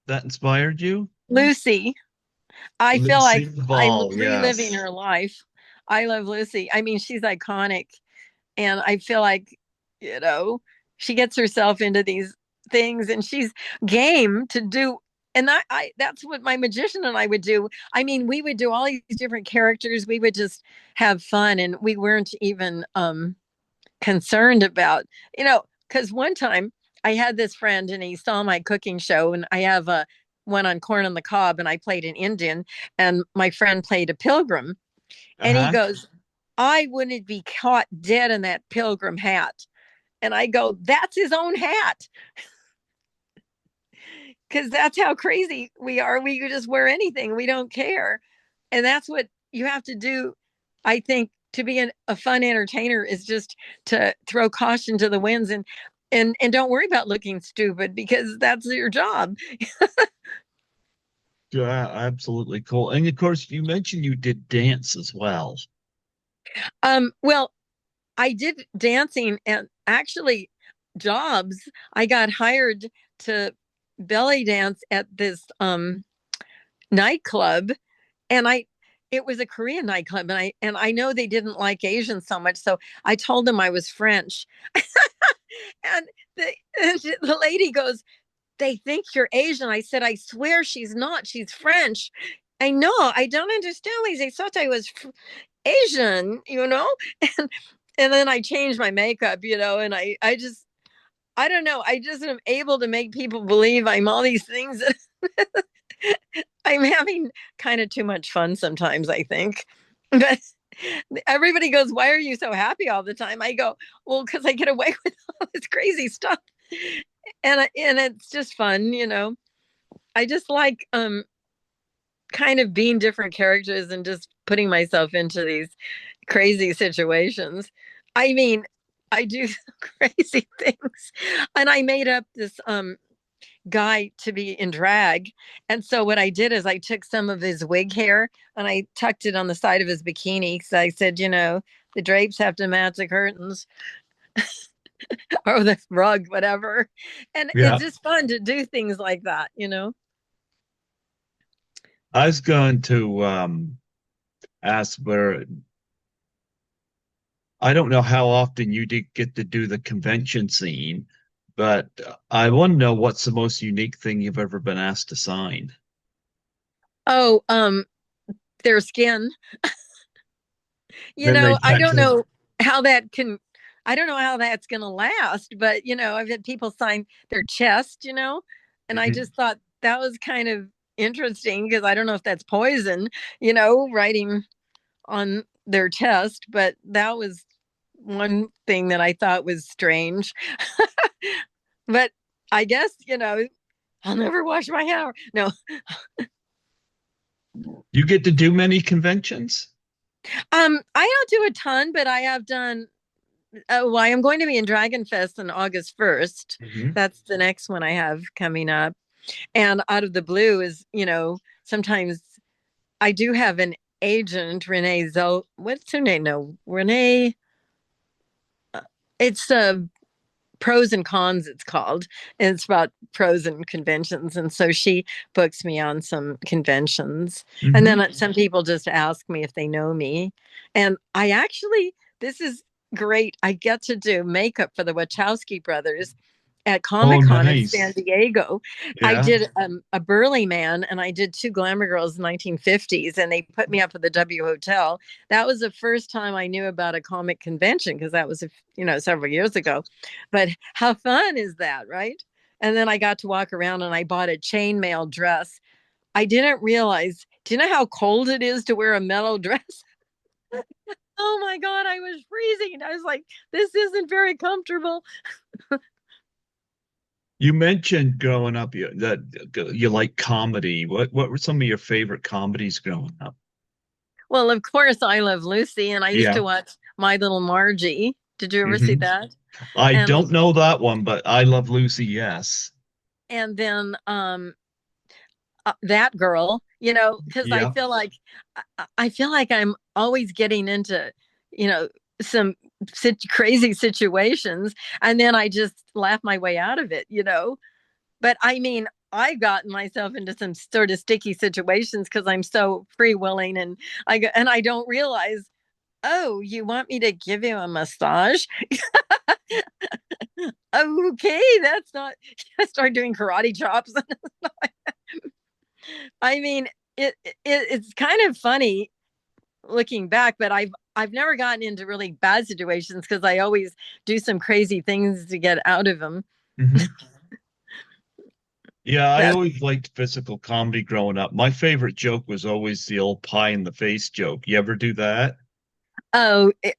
inspired you? Lucy, I feel like Lucy I'm Ball, reliving yes. her life. I love Lucy. I mean, she's iconic. And I feel like, you know, she gets herself into these things and she's game to do. And that's what my magician and I would do. I mean, we would do all these different characters. We would just have fun, and we weren't even concerned about, because one time I had this friend and he saw my cooking show, and I have a one on corn on the cob, and I played an Indian, and my friend played a pilgrim. And he Uh-huh. goes, I wouldn't be caught dead in that pilgrim hat. And I go, that's his own hat. Because that's how crazy we are. We could just wear anything. We don't care. And that's what you have to do, I think, to be a fun entertainer, is just to throw caution to the winds and don't worry about looking stupid, because that's your job. Yeah, absolutely cool. And of course, you mentioned you did dance as well. Well, I did dancing, and actually jobs. I got hired to belly dance at this nightclub, and I it was a Korean nightclub, and I know they didn't like Asians so much, so I told them I was French. And the lady goes, they think you're Asian. I said, I swear she's not. She's French. I know. I don't understand. They thought I was Asian. And and then I changed my makeup, and I don't know. I just am able to make people believe I'm all these things. I'm having kind of too much fun sometimes, I think. But everybody goes, why are you so happy all the time? I go, well, because I get away with all this crazy stuff. And it's just fun. I just like kind of being different characters and just putting myself into these crazy situations. I mean, I do crazy things. And I made up this guy to be in drag. And so what I did is I took some of his wig hair and I tucked it on the side of his bikini. So I said, the drapes have to match the curtains or the rug, whatever. And it's Yeah. just fun to do things like that. I was going to ask where I don't know how often you did get to do the convention scene, but I want to know what's the most unique thing you've ever been asked to sign. Oh, their skin. Then they I check don't it. know how that can, I don't know how that's going to last, but, I've had people sign their chest, and I Mhm. just thought that was kind of interesting because I don't know if that's poison, writing on their chest, but that was one thing that I thought was strange. But I guess, I'll never wash my hair. No, You get to do many conventions? I don't do a ton, but I have done. Well, I am going to be in Dragon Fest on August 1st. Hmm. That's the next one I have coming up. And out of the blue is, sometimes I do have an agent, Renee what's her name? No, Renee. It's pros and cons, it's called. And it's about pros and conventions. And so she books me on some conventions. And then Hmm. some people just ask me if they know me. And this is great. I get to do makeup for the Wachowski brothers at Oh, Comic Con in San nice. Diego. I Yeah. did a Burly Man, and I did two Glamour Girls in the 1950s, and they put me up at the W Hotel. That was the first time I knew about a comic convention because that was several years ago. But how fun is that, right? And then I got to walk around and I bought a chainmail dress. I didn't realize, do you know how cold it is to wear a metal dress? Oh my God, I was freezing. I was like, this isn't very comfortable. You mentioned growing up that you like comedy. What were some of your favorite comedies growing up? Well, of course, I Love Lucy, and I used to Yeah. watch My Little Margie. Did you ever see Hmm. that? I And don't know that one, but I Love Lucy, yes. then that girl, because I Yeah. feel like I feel like I'm always getting into, some crazy situations, and then I just laugh my way out of it. But I mean, I've gotten myself into some sort of sticky situations because I'm so free willing, and I don't realize. Oh, you want me to give you a massage? Okay, that's not. I start doing karate chops. I mean, it's kind of funny looking back, but I've never gotten into really bad situations because I always do some crazy things to get out of them. Hmm. Yeah, I That always liked physical comedy growing up. My favorite joke was always the old pie in the face joke. You ever do that?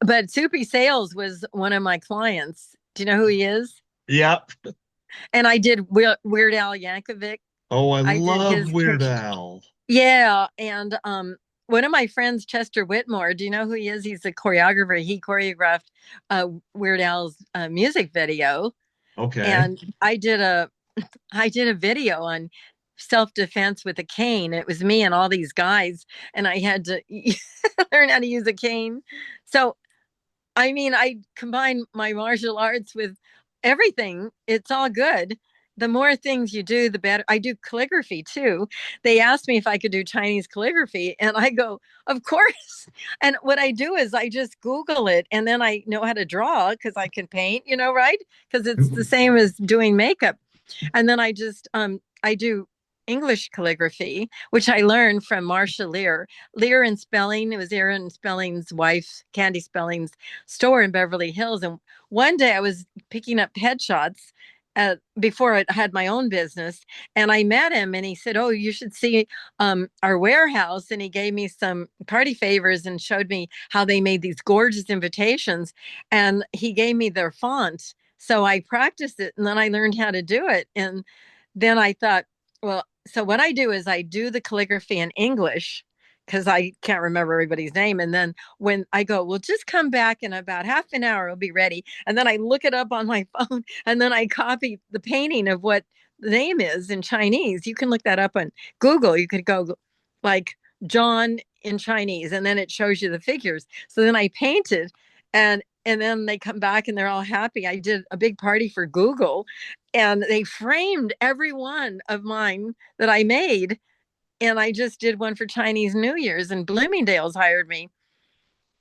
but Soupy Sales was one of my clients. Do you know who he is? Yep. And I did Weird Al Yankovic. Oh, I I did love his Weird Al. yeah, and one of my friends, Chester Whitmore. Do you know who he is? He's a choreographer. He choreographed Weird Al's music video, Okay. and I did a video on self-defense with a cane. It was me and all these guys, and I had to learn how to use a cane. So, I mean, I combine my martial arts with everything. It's all good. The more things you do, the better. I do calligraphy too. They asked me if I could do Chinese calligraphy, and I go, of course. And what I do is I just Google it, and then I know how to draw because I can paint, right? Because it's the same as doing makeup. And then I do English calligraphy, which I learned from Marcia Lear. Lear and Spelling, it was Aaron Spelling's wife, Candy Spelling's store in Beverly Hills. And one day I was picking up headshots before I had my own business, and I met him, and he said, "Oh, you should see our warehouse." And he gave me some party favors and showed me how they made these gorgeous invitations. And he gave me their font, so I practiced it, and then I learned how to do it. And then I thought, well, so what I do is I do the calligraphy in English because I can't remember everybody's name. And then when I go, well, just come back in about half an hour, it'll be ready. And then I look it up on my phone, and then I copy the painting of what the name is in Chinese. You can look that up on Google. You could go like John in Chinese, and then it shows you the figures. So then I painted, and then they come back and they're all happy. I did a big party for Google, and they framed every one of mine that I made. And I just did one for Chinese New Year's, and Bloomingdale's hired me,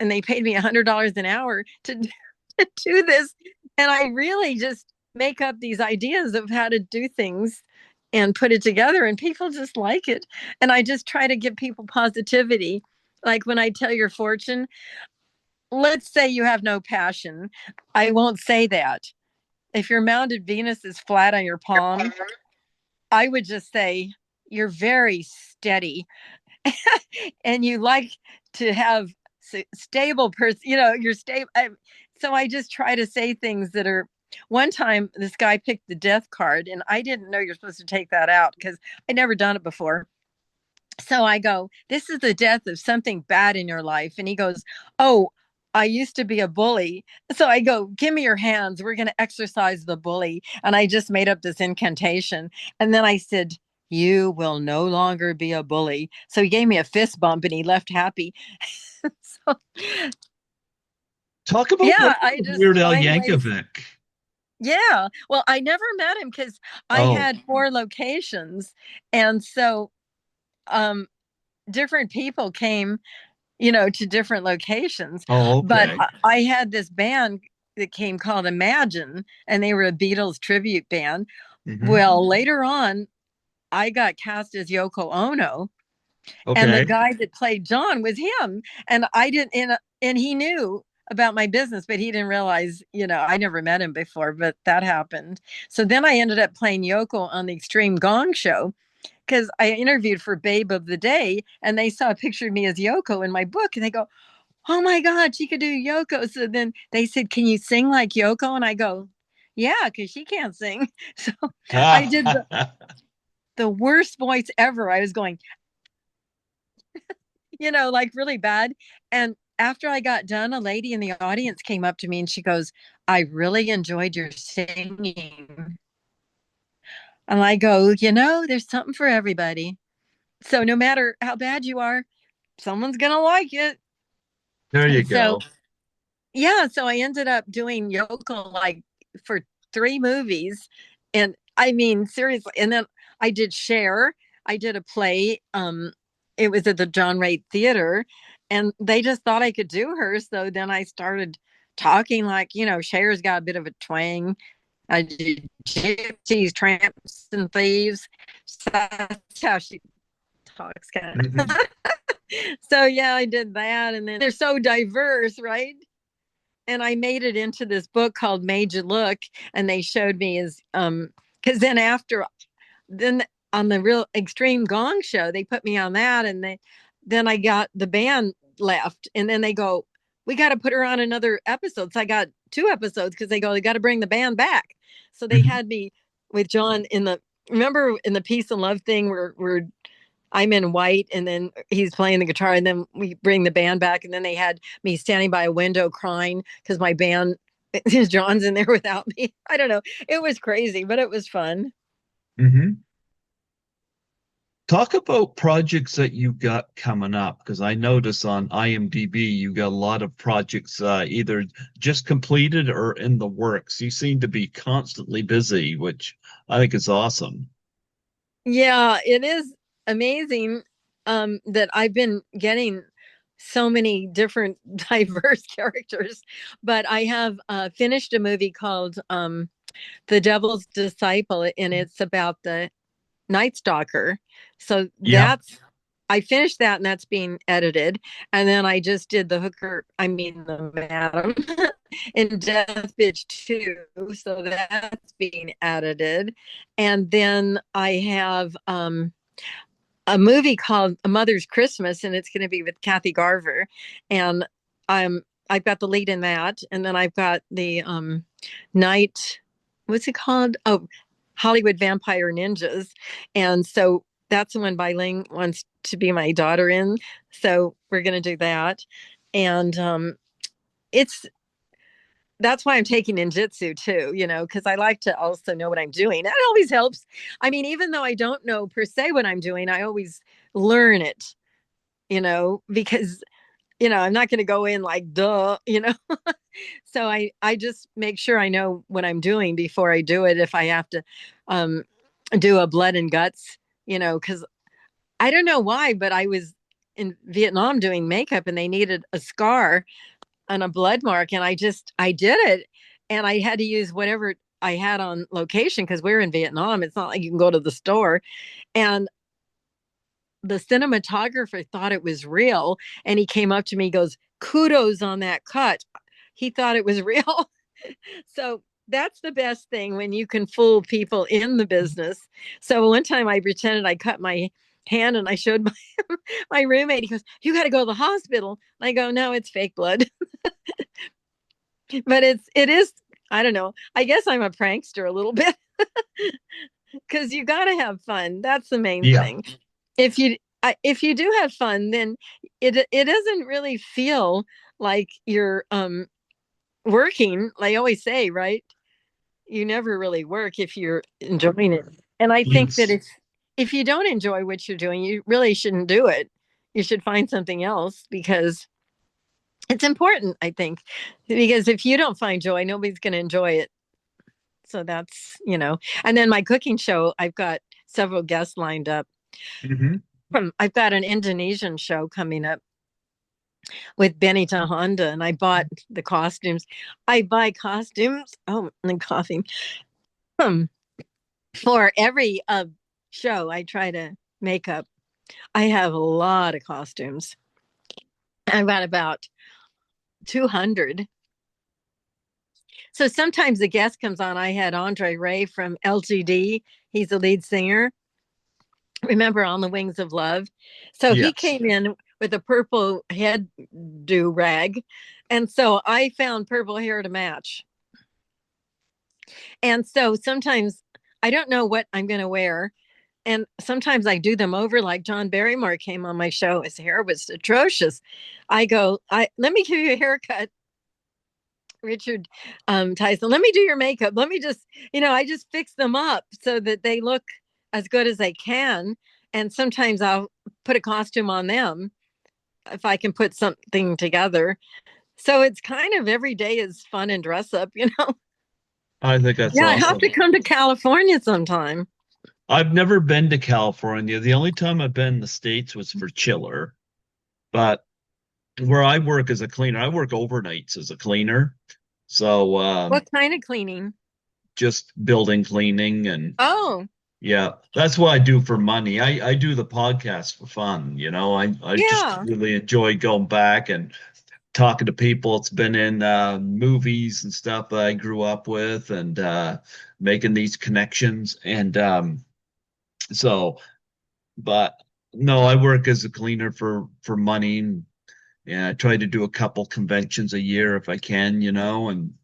and they paid me $100 an hour to do this. And I really just make up these ideas of how to do things and put it together, and people just like it. And I just try to give people positivity. Like when I tell your fortune, let's say you have no passion. I won't say that. If your mounted Venus is flat on your palm, I would just say you're very steady and you like to have stable person, you're stable. So I just try to say things that are. One time this guy picked the death card, and I didn't know you're supposed to take that out because I'd never done it before. So I go, this is the death of something bad in your life. And he goes, oh, I used to be a bully. So I go, give me your hands. We're going to exercise the bully. And I just made up this incantation. And then I said, you will no longer be a bully. So he gave me a fist bump and he left happy. So, Talk about yeah, working I with just Weird Al find ways. Yankovic. Yeah. Well, I never met him because I Oh, had 4 locations. And so um, different people came to different locations. oh, But okay. I had this band that came called Imagine, and they were a Beatles tribute band. Hmm. Well, later on, I got cast as Yoko Ono, and the Okay. guy that played John was him. And I didn't, and he knew. about my business, but he didn't realize, I never met him before, but that happened. So then I ended up playing Yoko on the Extreme Gong Show because I interviewed for Babe of the Day, and they saw a picture of me as Yoko in my book, and they go, "Oh my God, she could do Yoko." So then they said, "Can you sing like Yoko?" And I go, "Yeah, because she can't sing." So I did the worst voice ever. I was going, like really bad. And after I got done, a lady in the audience came up to me and she goes, "I really enjoyed your singing." And I go, there's something for everybody. So no matter how bad you are, someone's going to like it. There you And so, go. yeah, so I ended up doing Yoko like for 3 movies. And I mean, seriously. And then I did Cher. I did a play. It was at the John Raitt Theater, and they just thought I could do her. So then I started talking like, Cher's got a bit of a twang. I did gypsies, tramps, and thieves. So that's how she talks, kind of. Hmm. So yeah, I did that, and then they're so diverse, right? And I made it into this book called Made You Look, and they showed me as because then on the Real Extreme Gong Show, they put me on that, and then I got the band left, and then they go, "We got to put her on another episode." So I got 2 episodes because they go, "They got to bring the band back." So they Hmm. had me with John in the remember in the Peace and Love thing where I'm in white and then he's playing the guitar and then we bring the band back and then they had me standing by a window crying because my band John's in there without me. I don't know. It was crazy, but it was fun. Hmm. Talk about projects that you got coming up, because I notice on IMDb you got a lot of projects either just completed or in the works. You seem to be constantly busy, which I think is awesome. Yeah, it is amazing that I've been getting so many different diverse characters, but I have finished a movie called The Devil's Disciple, and it's about the Night Stalker. So Yeah. that's I finished that and that's being edited. And then I just did the hooker, I mean the madam in Death Bitch 2. So that's being edited. And then I have a movie called A Mother's Christmas, and it's going to be with Kathy Garver. And I've got the lead in that. And then I've got the night, what's it called? Oh, Hollywood Vampire Ninjas. And so that's the one Ling wants to be my daughter in. So we're going to do that. And it's that's why I'm taking ninjutsu too, because I like to also know what I'm doing. That always helps. I mean, even though I don't know per se what I'm doing, I always learn it, because I'm not going to go in like duh. So I just make sure I know what I'm doing before I do it. If I have to um, do a blood and guts, because I don't know why, but I was in Vietnam doing makeup and they needed a scar on a blood mark, and I did it, and I had to use whatever I had on location because we're in Vietnam. It's not like you can go to the store, and the cinematographer thought it was real, and he came up to me, goes, "Kudos on that cut." He thought it was real. So that's the best thing when you can fool people in the business. So one time I pretended I cut my hand and I showed my roommate. He goes, "You got to go to the hospital." I go, "No, it's fake blood." But it is, I don't know. I guess I'm a prankster a little bit because you got to have fun. That's the main Yeah. thing. If you do have fun, then it doesn't really feel like you're working. Like I always say, right? You never really work if you're enjoying it. And I think that Yes. if you don't enjoy what you're doing, you really shouldn't do it. You should find something else because it's important, I think. Because if you don't find joy, nobody's going to enjoy it. So that's. And then my cooking show, I've got several guests lined up. Hmm. I've got an Indonesian show coming up with Benny Honda, and I bought the costumes. I buy costumes. Oh, I'm coughing. Um, for every show, I try to make up. I have a lot of costumes. I've got about 200. So sometimes the guest comes on. I had Andre Ray from LGD. He's the lead singer. Remember On the Wings of Love? So he Yes. came in with a purple head do rag. And so I found purple hair to match. And so sometimes I don't know what I'm going to wear. And sometimes I do them over, like John Barrymore came on my show. His hair was atrocious. I go, let me give you a haircut, Richard Tyson. Let me do your makeup. Let me just, I just fix them up so that they look as good as they can. And sometimes I'll put a costume on them if I can put something together. So it's kind of every day is fun and dress up. I think that's Yeah, I have to awesome. come to California sometime. I've never been to California. The only time I've been in the States was for chiller. But where I work as a cleaner, I work overnights as a cleaner. So What kind of cleaning? just building cleaning and Oh, yeah, that's what I do for money. I do the podcast for fun, you know. I just yeah. really enjoy going back and talking to people. It's been in movies and stuff that I grew up with and making these connections. And so, but no, I work as a cleaner for money and I try to do a couple conventions a year if I can, you know, and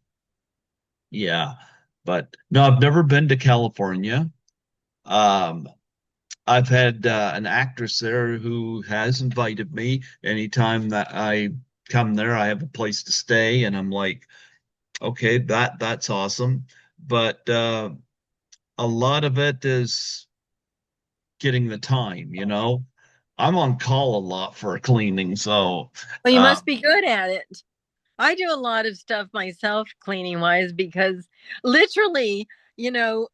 yeah. But no, I've never been to California. Um, I've had an actress there who has invited me. Anytime that I come there, I have a place to stay, and I'm like, okay, that's awesome. But a lot of it is getting the time, you know. I'm on call a lot for cleaning, so Well, you must um, be good at it. I do a lot of stuff myself, cleaning wise, because literally, you know,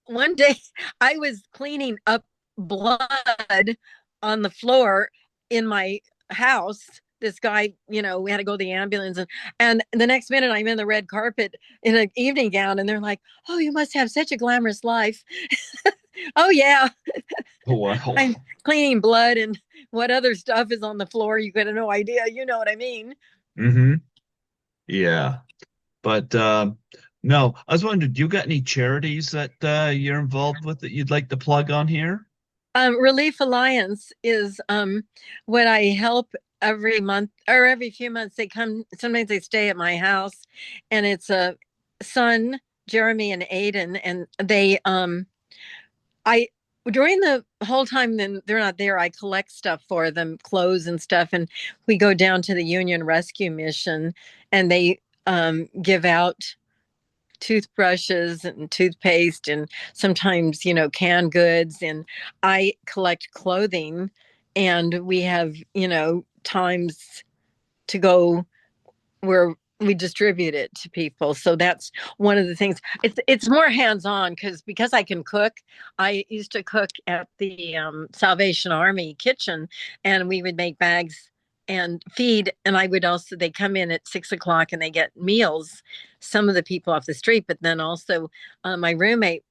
one day I was cleaning up blood on the floor in my house. This guy, we had to go to the ambulance, and the next minute I'm in the red carpet in an evening gown, and they're like, "Oh, you must have such a glamorous life." Oh yeah, well, I'm cleaning blood and what other stuff is on the floor. You got no idea. You know what I mean? hmm yeah. But no, I was wondering, do you got any charities that you're involved with that you'd like to plug on here? Relief Alliance is what I help every month or every few months. They come, sometimes they stay at my house, and it's a son, Jeremy and Aiden, and I, during the whole time then they're not there, I collect stuff for them, clothes and stuff, and we go down to the Union Rescue Mission, and they give out toothbrushes and toothpaste and sometimes canned goods, and I collect clothing, and we have times to go where we distribute it to people. So that's one of the things. It's more hands-on because I can cook. I used to cook at the Salvation Army kitchen, and we would make bags and feed. And I would also, they come in at 6 o'clock and they get meals, some of the people off the street, but then also my roommate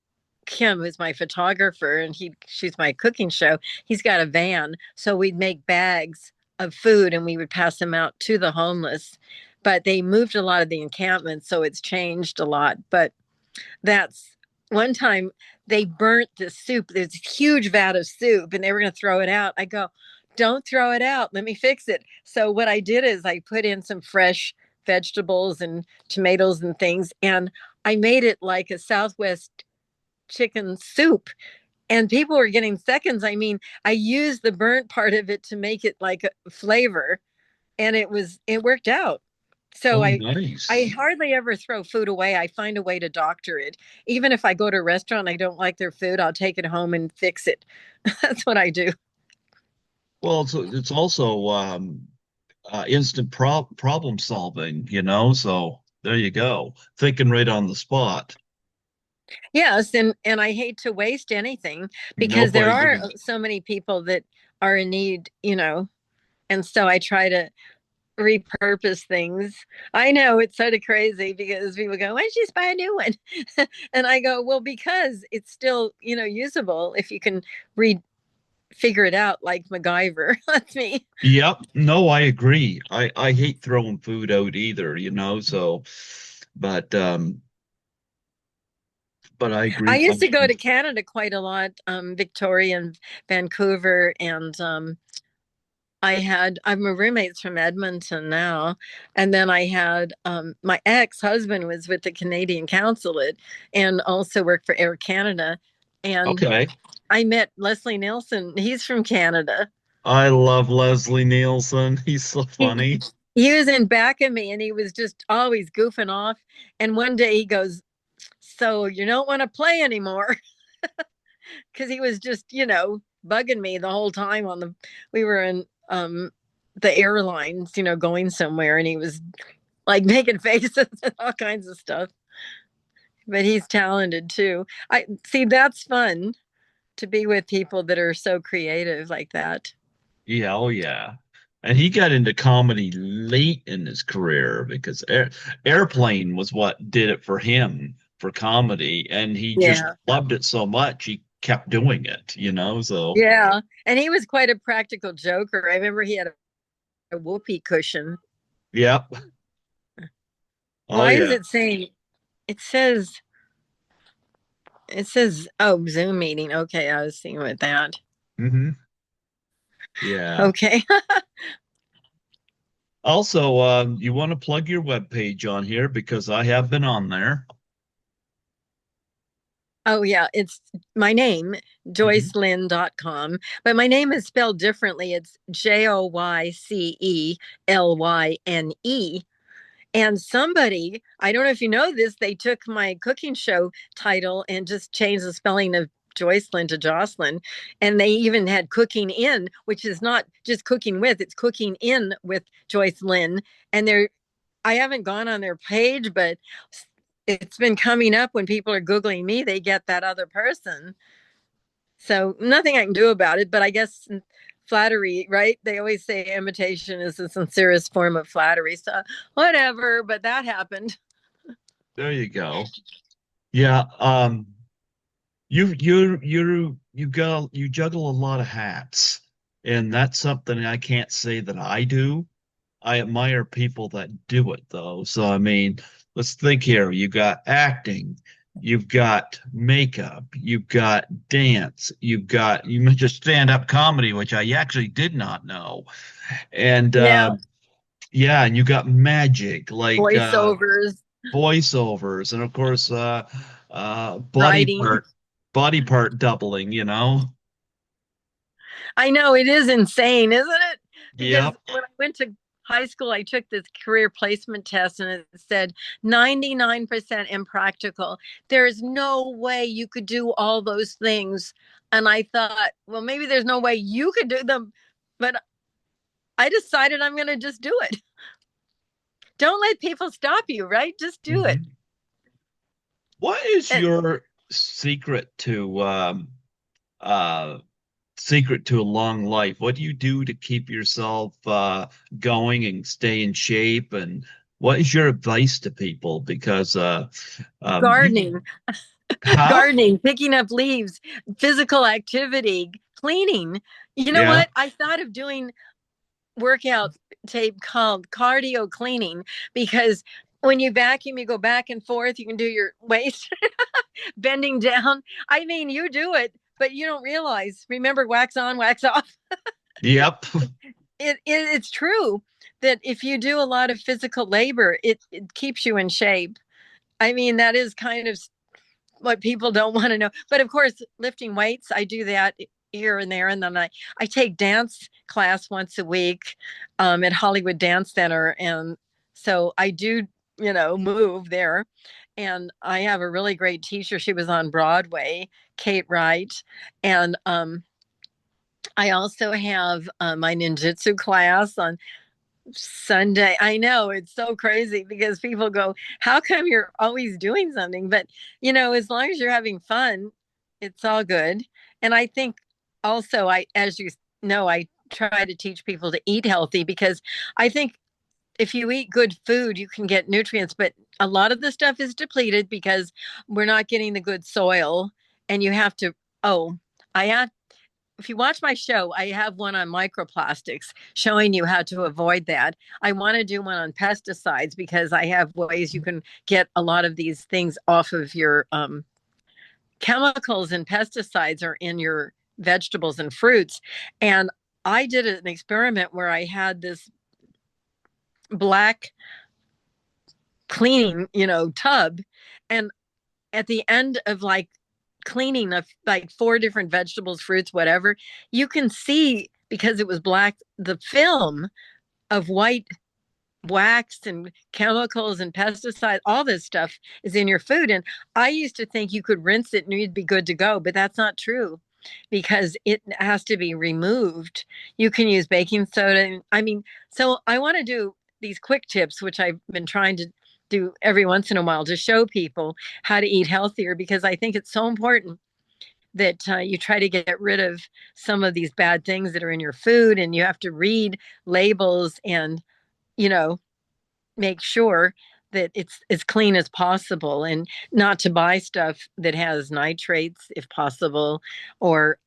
Kim, who's my photographer, and she's my cooking show. He's got a van, so we'd make bags of food and we would pass them out to the homeless. But they moved a lot of the encampments, so it's changed a lot. But that's one time they burnt the soup. There's a huge vat of soup, and they were going to throw it out. I go, don't throw it out. Let me fix it. So what I did is I put in some fresh vegetables and tomatoes and things, and I made it like a Southwest chicken soup, and people were getting seconds. I mean, I used the burnt part of it to make it like a flavor, and it worked out. So Oh, I nice. hardly ever throw food away. I find a way to doctor it. Even if I go to a restaurant, I don't like their food, I'll take it home and fix it. That's what I do. Well, it's also instant problem solving, you know. So there you go, thinking right on the spot. Yes, and I hate to waste anything because there Nobody are doing. so many people that are in need. And so I try to repurpose things. I know it's sort of crazy because people go, "Why don't you just buy a new one?" And I go, "Well, because it's still, usable if you can refurbish figure it out like MacGyver. That's me. Yep. No, I agree. I hate throwing food out either, so but um but I I agree. used to go to Canada quite a lot, Victoria and Vancouver, and I'm a roommates from Edmonton now, and then I had my ex-husband was with the Canadian Consulate and also worked for Air Canada, and Okay. I met Leslie Nielsen. He's from Canada. I love Leslie Nielsen. He's so He funny. he was in back of me, and he was just always goofing off. And one day he goes, "So you don't want to play anymore?" Because he was just, bugging me the whole time on the. We were in the airlines, going somewhere, and he was like making faces and all kinds of stuff. But he's talented too. I see that's fun to be with people that are so creative like that. Yeah, oh yeah. And he got into comedy late in his career because Airplane was what did it for him for comedy, and he just Yeah. loved it so much he kept doing it. So Yeah. And he was quite a practical joker. I remember he had a whoopee cushion. yeah. Oh Why is yeah. it saying it says oh, Zoom meeting. Okay, I was seeing with that. Hmm. Yeah. Okay. Also, you want to plug your webpage on here because I have been on there. Oh yeah, it's my name, Hmm. joycelyn.com, but my name is spelled differently. It's Joycelyne. And somebody, I don't know if you know this, they took my cooking show title and just changed the spelling of Joycelyn to Jocelyn. And they even had cooking in, which is not just cooking with, it's cooking in with Joycelyn. And I haven't gone on their page, but it's been coming up when people are Googling me, they get that other person. So nothing I can do about it, but I guess flattery, right? They always say imitation is the sincerest form of flattery. So whatever, but that happened. There you go. Yeah. You juggle a lot of hats, and that's something I can't say that I do. I admire people that do it though. So I mean, let's think here. You got acting, you've got makeup, you've got dance, you mentioned stand-up comedy, which I actually did not know. And Yeah. yeah, and you got magic, like Voiceovers, voiceovers, and of course body writing. part doubling. I know it is insane, isn't it? Because Yep. when I went to high school, I took this career placement test and it said 99% impractical. There's no way you could do all those things. And I thought, well, maybe there's no way you could do them, but I decided I'm going to just do it. Don't let people stop you, right? Just do it. Mhm. What is And your secret to uh secret to a long life? What do you do to keep yourself going and stay in shape? And what is your advice to people? Because you gardening, huh? gardening, picking up leaves, physical activity, cleaning. You know Yeah. what? I thought of doing workout tape called cardio cleaning because when you vacuum, you go back and forth. You can do your waist bending down. I mean, you do it, but you don't realize. Remember, wax on, wax off. Yep. It's true that if you do a lot of physical labor, it keeps you in shape. I mean, that is kind of what people don't want to know. But of course, lifting weights, I do that here and there. And then I take dance class once a week at Hollywood Dance Center. And so I do, move there. And I have a really great teacher. She was on Broadway, Kate Wright. And I also have my ninjutsu class on Sunday. I know it's so crazy because people go, how come you're always doing something? But, as long as you're having fun, it's all good. And I think also, as you know, I try to teach people to eat healthy because I think if you eat good food, you can get nutrients, but a lot of the stuff is depleted because we're not getting the good soil. And you have to, oh, I have if you watch my show, I have one on microplastics showing you how to avoid that. I want to do one on pesticides because I have ways you can get a lot of these things off of your chemicals, and pesticides are in your vegetables and fruits. And I did an experiment where I had this black cleaning, tub. And at the end of like cleaning of like four different vegetables, fruits, whatever, you can see, because it was black, the film of white wax and chemicals and pesticides, all this stuff is in your food. And I used to think you could rinse it and you'd be good to go, but that's not true because it has to be removed. You can use baking soda. I mean, so I want to do these quick tips, which I've been trying to do every once in a while to show people how to eat healthier, because I think it's so important that you try to get rid of some of these bad things that are in your food, and you have to read labels and you know make sure that it's as clean as possible, and not to buy stuff that has nitrates if possible, or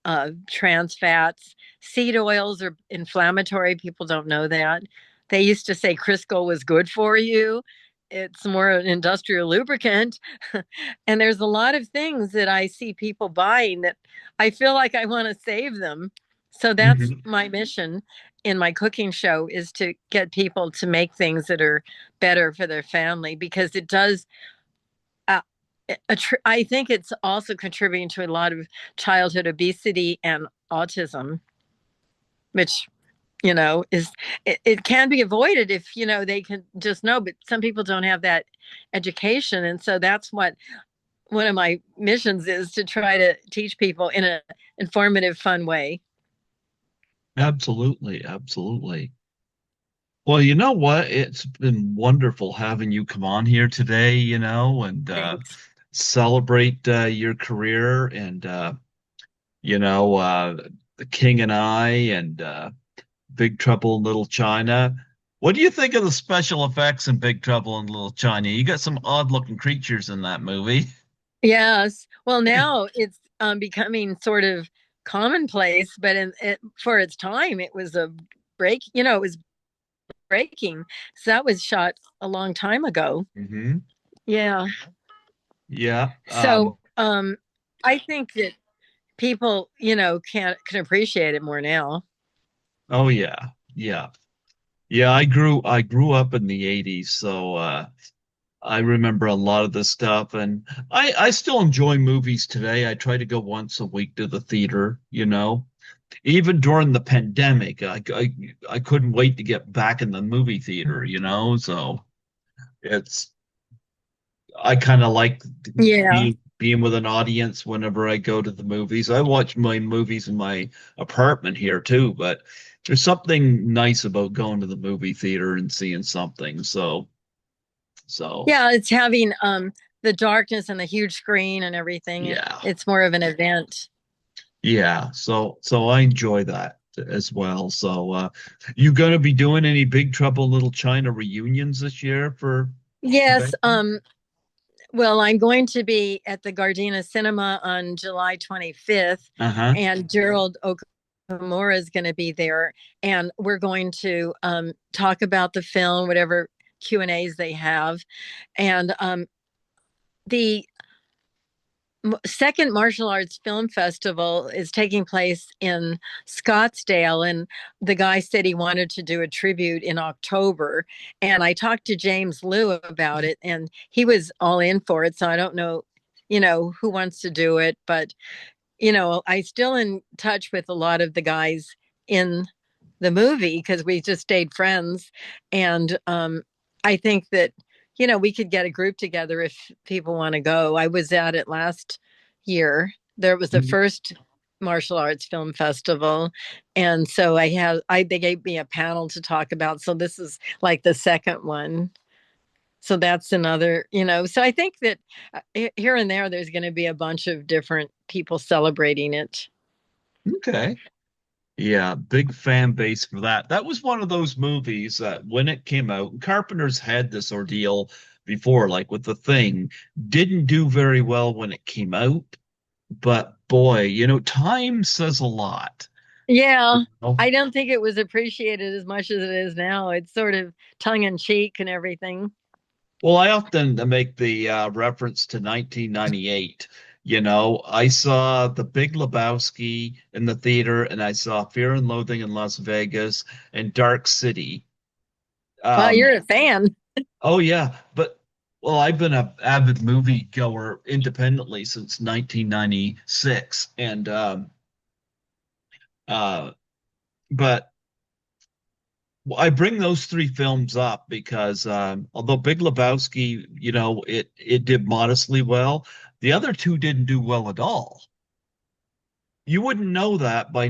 trans fats. Seed oils are inflammatory. People don't know that. They used to say Crisco was good for you. It's more an industrial lubricant. And there's a lot of things that I see people buying that I feel like I want to save them. So that's Mhm. my mission in my cooking show, is to get people to make things that are better for their family, because it does uh, I think it's also contributing to a lot of childhood obesity and autism, which is it can be avoided if they can just know, but some people don't have that education. And so that's what one of my missions is, to try to teach people in an informative, fun way. Absolutely, absolutely. Well, you know what? It's been wonderful having you come on here today, and Thanks. celebrate your career and you know, The King and I and Big Trouble in Little China. What do you think of the special effects in Big Trouble in Little China? You got some odd looking creatures in that movie. Yes. Well, now it's becoming sort of commonplace, but for its time, it was a break. It was breaking. So that was shot a long time ago. Hmm. Yeah. Yeah. So I think that people, can appreciate it more now. Oh yeah. Yeah. Yeah, I grew up in the 80s, so I remember a lot of this stuff, and I still enjoy movies today. I try to go once a week to the theater, Even during the pandemic, I couldn't wait to get back in the movie theater, So it's I kind of like Yeah. being with an audience whenever I go to the movies. I watch my movies in my apartment here too, but there's something nice about going to the movie theater and seeing something. So Yeah, it's having the darkness and the huge screen and everything. yeah. It's more of an event. Yeah, so I enjoy that as well. So you gonna be doing any Big Trouble in Little China reunions this year for Yes, convention? well, I'm going to be at the Gardena Cinema on July 25th, Uh-huh. and Gerald Okamura is going to be there, and we're going to talk about the film, whatever Q&As they have. And the second martial arts film festival is taking place in Scottsdale, and the guy said he wanted to do a tribute in October, and I talked to James Lew about it, and he was all in for it. So I don't know who wants to do it, but I still in touch with a lot of the guys in the movie because we just stayed friends. And I think that we could get a group together if people want to go. I was at it last year. There was the Mhm. first martial arts film festival, and so they gave me a panel to talk about, so this is like the second one. So that's another, so I think that here and there's going to be a bunch of different people celebrating it. Okay. Yeah, big fan base for that. That was one of those movies that when it came out, Carpenter's had this ordeal before, like with The Thing, didn't do very well when it came out. but boy, time says a lot. Yeah, Oh, I don't think it was appreciated as much as it is now. It's sort of tongue in cheek and everything. well, I often make the reference to 1998. I saw The Big Lebowski in the theater, and I saw Fear and Loathing in Las Vegas and Dark City. Well, Um, you're a fan. oh yeah, but well, I've been an avid movie goer independently since 1996, and uh, but I bring those three films up because although Big Lebowski, it did modestly well, the other two didn't do well at all. You wouldn't know that by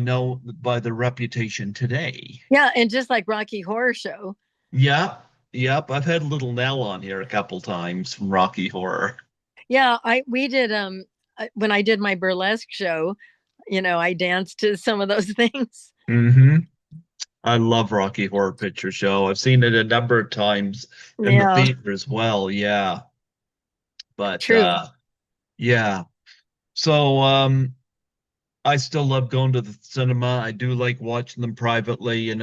the reputation today. Yeah, and just like Rocky Horror Show. Yep, yep. I've had Little Nell on here a couple times from Rocky Horror. Yeah, I we did when I did my burlesque show, I danced to some of those things. Hmm. I love Rocky Horror Picture Show. I've seen it a number of times in the Yeah, theater as well. Yeah, but true. yeah. So I still love going to the cinema. I do like watching them privately, and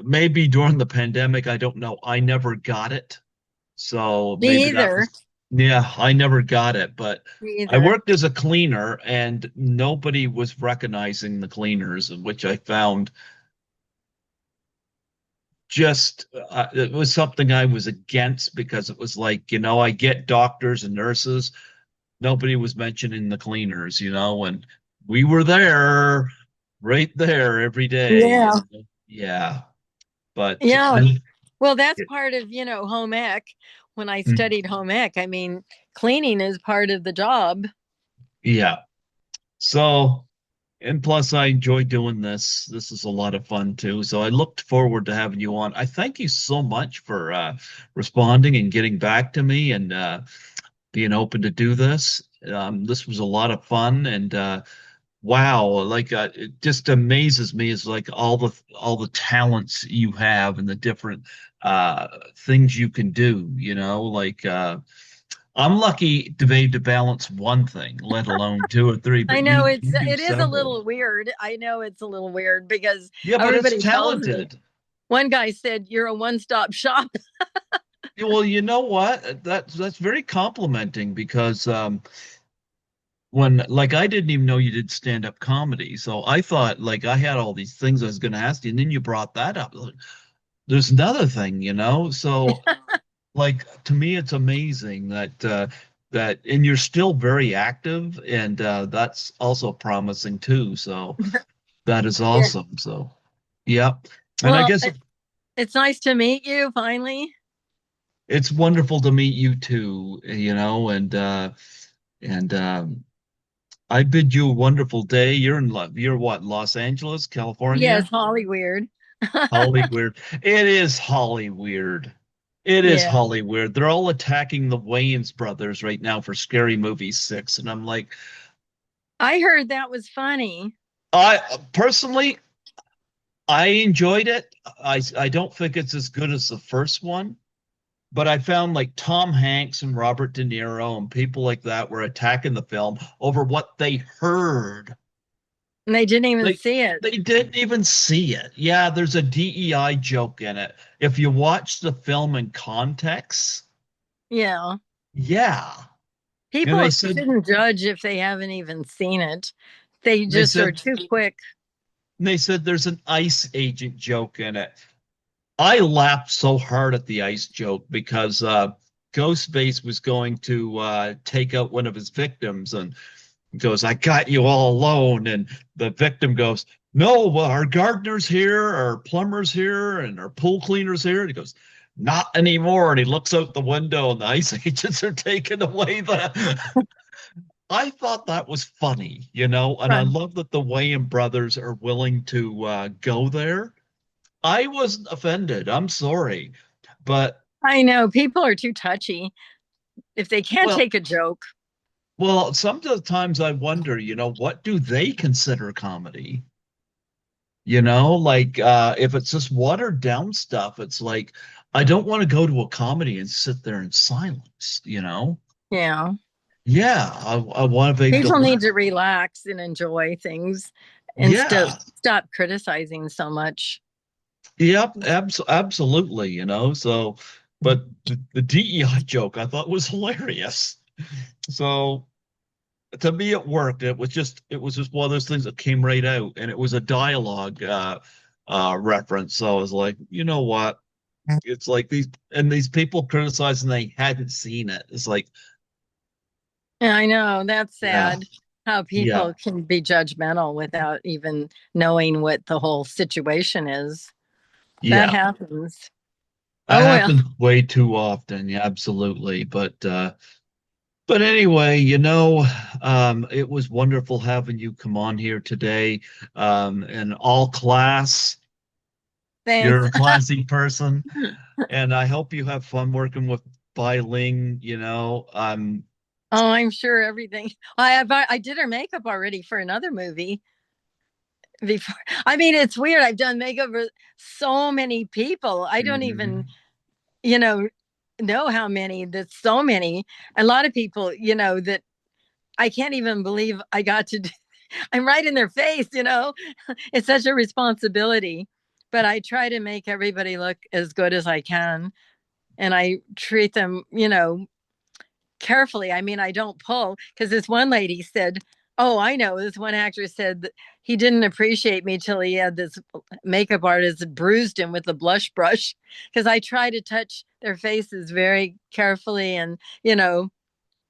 maybe during the pandemic, I don't know. I never got it. So Me maybe that either. was, yeah, I never got it, but Me I either. worked as a cleaner and nobody was recognizing the cleaners, which I found just, it was something I was against because it was like, I get doctors and nurses. Nobody was mentioning the cleaners, and we were there, right there every day. Yeah. Yeah, but Yeah. Well, that's part of, home ec. When I studied home ec, I mean, cleaning is part of the job. yeah. So, and plus, I enjoy doing this. This is a lot of fun too. So I looked forward to having you on. I thank you so much for responding and getting back to me and being open to do this. This was a lot of fun, and wow, like it just amazes me is like all the talents you have and the different things you can do, like I'm lucky to be able to balance one thing, let alone two or three, I but know you do it is a several. little weird. I know it's a little weird because Yeah, but it's everybody tells me. talented. One guy said you're a one-stop shop. Yeah, well, you know what? That's very complimenting because when like I didn't even know you did stand-up comedy. So I thought like I had all these things I was gonna ask you, and then you brought that up. Like, there's another thing, So like to me it's amazing that and you're still very active and that's also promising too. So that is Yeah. awesome. So yeah. And I Well, guess it's nice to meet you finally. it's wonderful to meet you too, and I bid you a wonderful day. You're what, Los Angeles, Yes, California? Holly weird. Hollyweird. It is Hollyweird. It is Yeah. Hollyweird. They're all attacking the Wayans brothers right now for Scary Movie 6. And I'm like, I heard that was funny. I personally, I enjoyed it. I don't think it's as good as the first one, but I found like Tom Hanks and Robert De Niro and people like that were attacking the film over what they heard. And they didn't even They see it. they didn't even see it. Yeah, there's a DEI joke in it. If you watch the film in context, Yeah. yeah. And People shouldn't judge if they haven't even seen it. They they just are said too quick. they said there's an ICE agent joke in it. I laughed so hard at the ICE joke because Ghostface was going to take out one of his victims and goes, I got you all alone. And the victim goes, no, well, our gardener's here, our plumber's here, and our pool cleaner's here. And he goes, not anymore. And he looks out the window and the ICE agents are taking away the. I thought that was funny, and I Right. love that the Wayans brothers are willing to go there. I wasn't offended. I'm sorry. But, I know people are too touchy if they can't well, take a joke. sometimes I wonder, what do they consider comedy? Like if it's just watered down stuff, it's like I don't want to go to a comedy and sit there in silence. Yeah. Yeah, I want to be able to People learn. need to relax and enjoy things and Yeah, stop criticizing so much. yep, absolutely, so, but the DEI joke I thought was hilarious. So to me, it worked. It was just one of those things that came right out, and it was a dialogue reference. So I was like, you know what? It's like these people criticizing they hadn't seen it. It's like, Yeah, I know. That's yeah, sad how yeah, people can be judgmental without even knowing what the whole situation is. That yeah. happens. That Oh, well. happens way too often. Yeah, absolutely. But anyway, it was wonderful having you come on here today. And all class, you're Thanks. a classy person, and I hope you have fun working with Ling, Oh, I'm sure everything. I did her makeup already for another movie before. I mean, it's weird. I've done makeup for so many people. I don't even, Mhm. you know how many. That's so many. A lot of people, that I can't even believe I got to do. I'm right in their face. It's such a responsibility. But I try to make everybody look as good as I can. And I treat them, carefully. I mean, I don't pull because this one lady said, "Oh, I know." This one actress said that he didn't appreciate me till he had this makeup artist bruised him with a blush brush because I try to touch their faces very carefully and,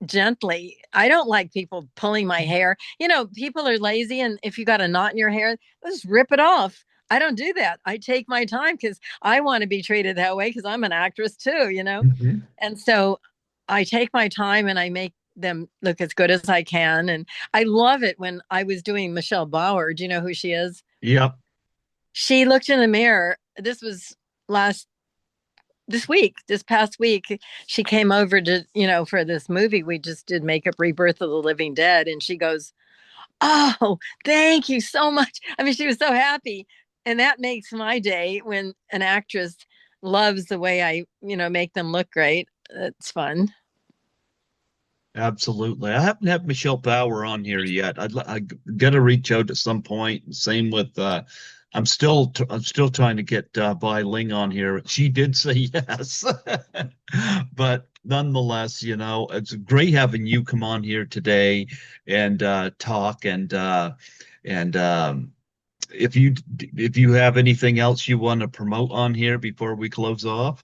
gently. I don't like people pulling my hair. People are lazy, and if you got a knot in your hair, just rip it off. I don't do that. I take my time because I want to be treated that way because I'm an actress too. Mhm. And so I take my time and I make them look as good as I can. And I love it when I was doing Michelle Bauer. Do you know who she is? Yep. She looked in the mirror. This was last this past week. She came over to, for this movie we just did, Makeup Rebirth of the Living Dead. And she goes, "Oh, thank you so much." I mean, she was so happy. And that makes my day when an actress loves the way I, make them look great. It's fun. Absolutely. I haven't had Michelle Bauer on here yet. I got to reach out at some point. Same with I'm still trying to get Bai Ling on here. She did say yes. But nonetheless, it's great having you come on here today and talk and if you have anything else you want to promote on here before we close off.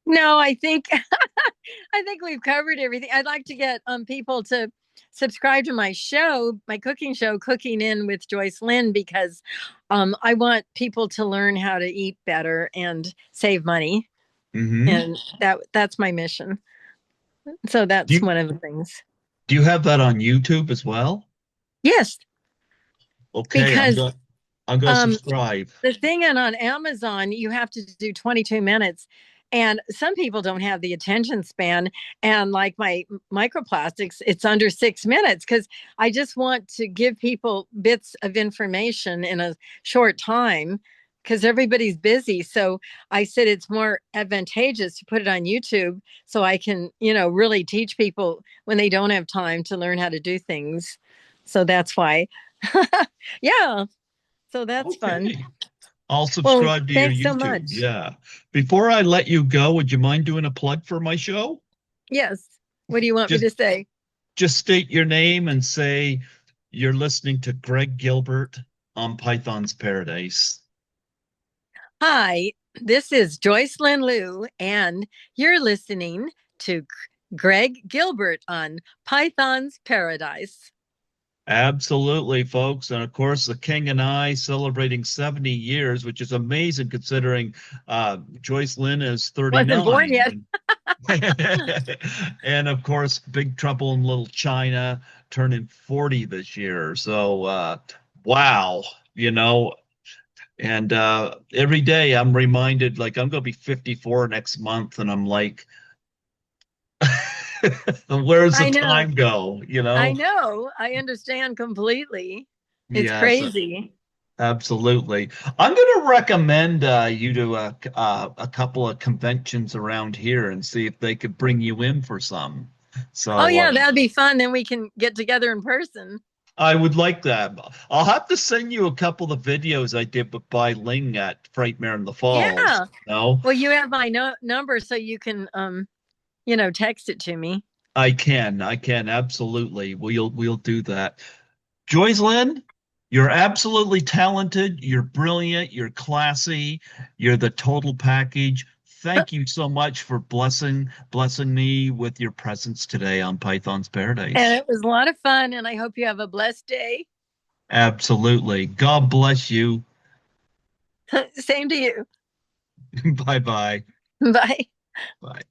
No, I think I think we've covered everything. I'd like to get people to subscribe to my show, my cooking show, Cooking In with Joycelyne, because I want people to learn how to eat better and save money, Hmm. and that's my mission. So Do that's you one of the things. do you have that on YouTube as well? Yes, Okay, because I'm gonna um, subscribe. the thing on Amazon, you have to do 22 minutes. And some people don't have the attention span. And like my microplastics, it's under 6 minutes because I just want to give people bits of information in a short time because everybody's busy. So I said it's more advantageous to put it on YouTube so I can, really teach people when they don't have time to learn how to do things. So that's why. Yeah. So that's fun. Okay. I'll Well, subscribe to your thanks so YouTube. much. Yeah. Before I let you go, would you mind doing a plug for my show? Yes. What do you want me Just to say? just state your name and say you're listening to Greg Gilbert on Python's Paradise. Hi, this is Joycelyne Lew, and you're listening to Greg Gilbert on Python's Paradise. Absolutely, folks. And of course, the King and I celebrating 70 years, which is amazing considering Joyce Lynn is Wasn't born 39. yet. And of course, Big Trouble in Little China turning 40 this year. So, wow, you know, and every day I'm reminded, like, I'm going to be 54 next month, and I'm like, where's the I know. time go? I know. I understand completely. It's Yes, crazy. absolutely. I'm going to recommend you to a couple of conventions around here and see if they could bring you in for some. Oh So yeah, that'd be fun. Then we can get together in person. I would like that. I'll have to send you a couple of videos I did with Bai Ling at Frightmare in the Falls. Yeah. No, Well, you have my number, so you can text it to me. I can absolutely. We'll do that. Joycelyne, you're absolutely talented. You're brilliant. You're classy. You're the total package. Thank you so much for blessing me with your presence today on Python's And Paradise. it was a lot of fun, and I hope you have a blessed day. Absolutely. God bless you. Same to you. Bye bye. Bye. Bye.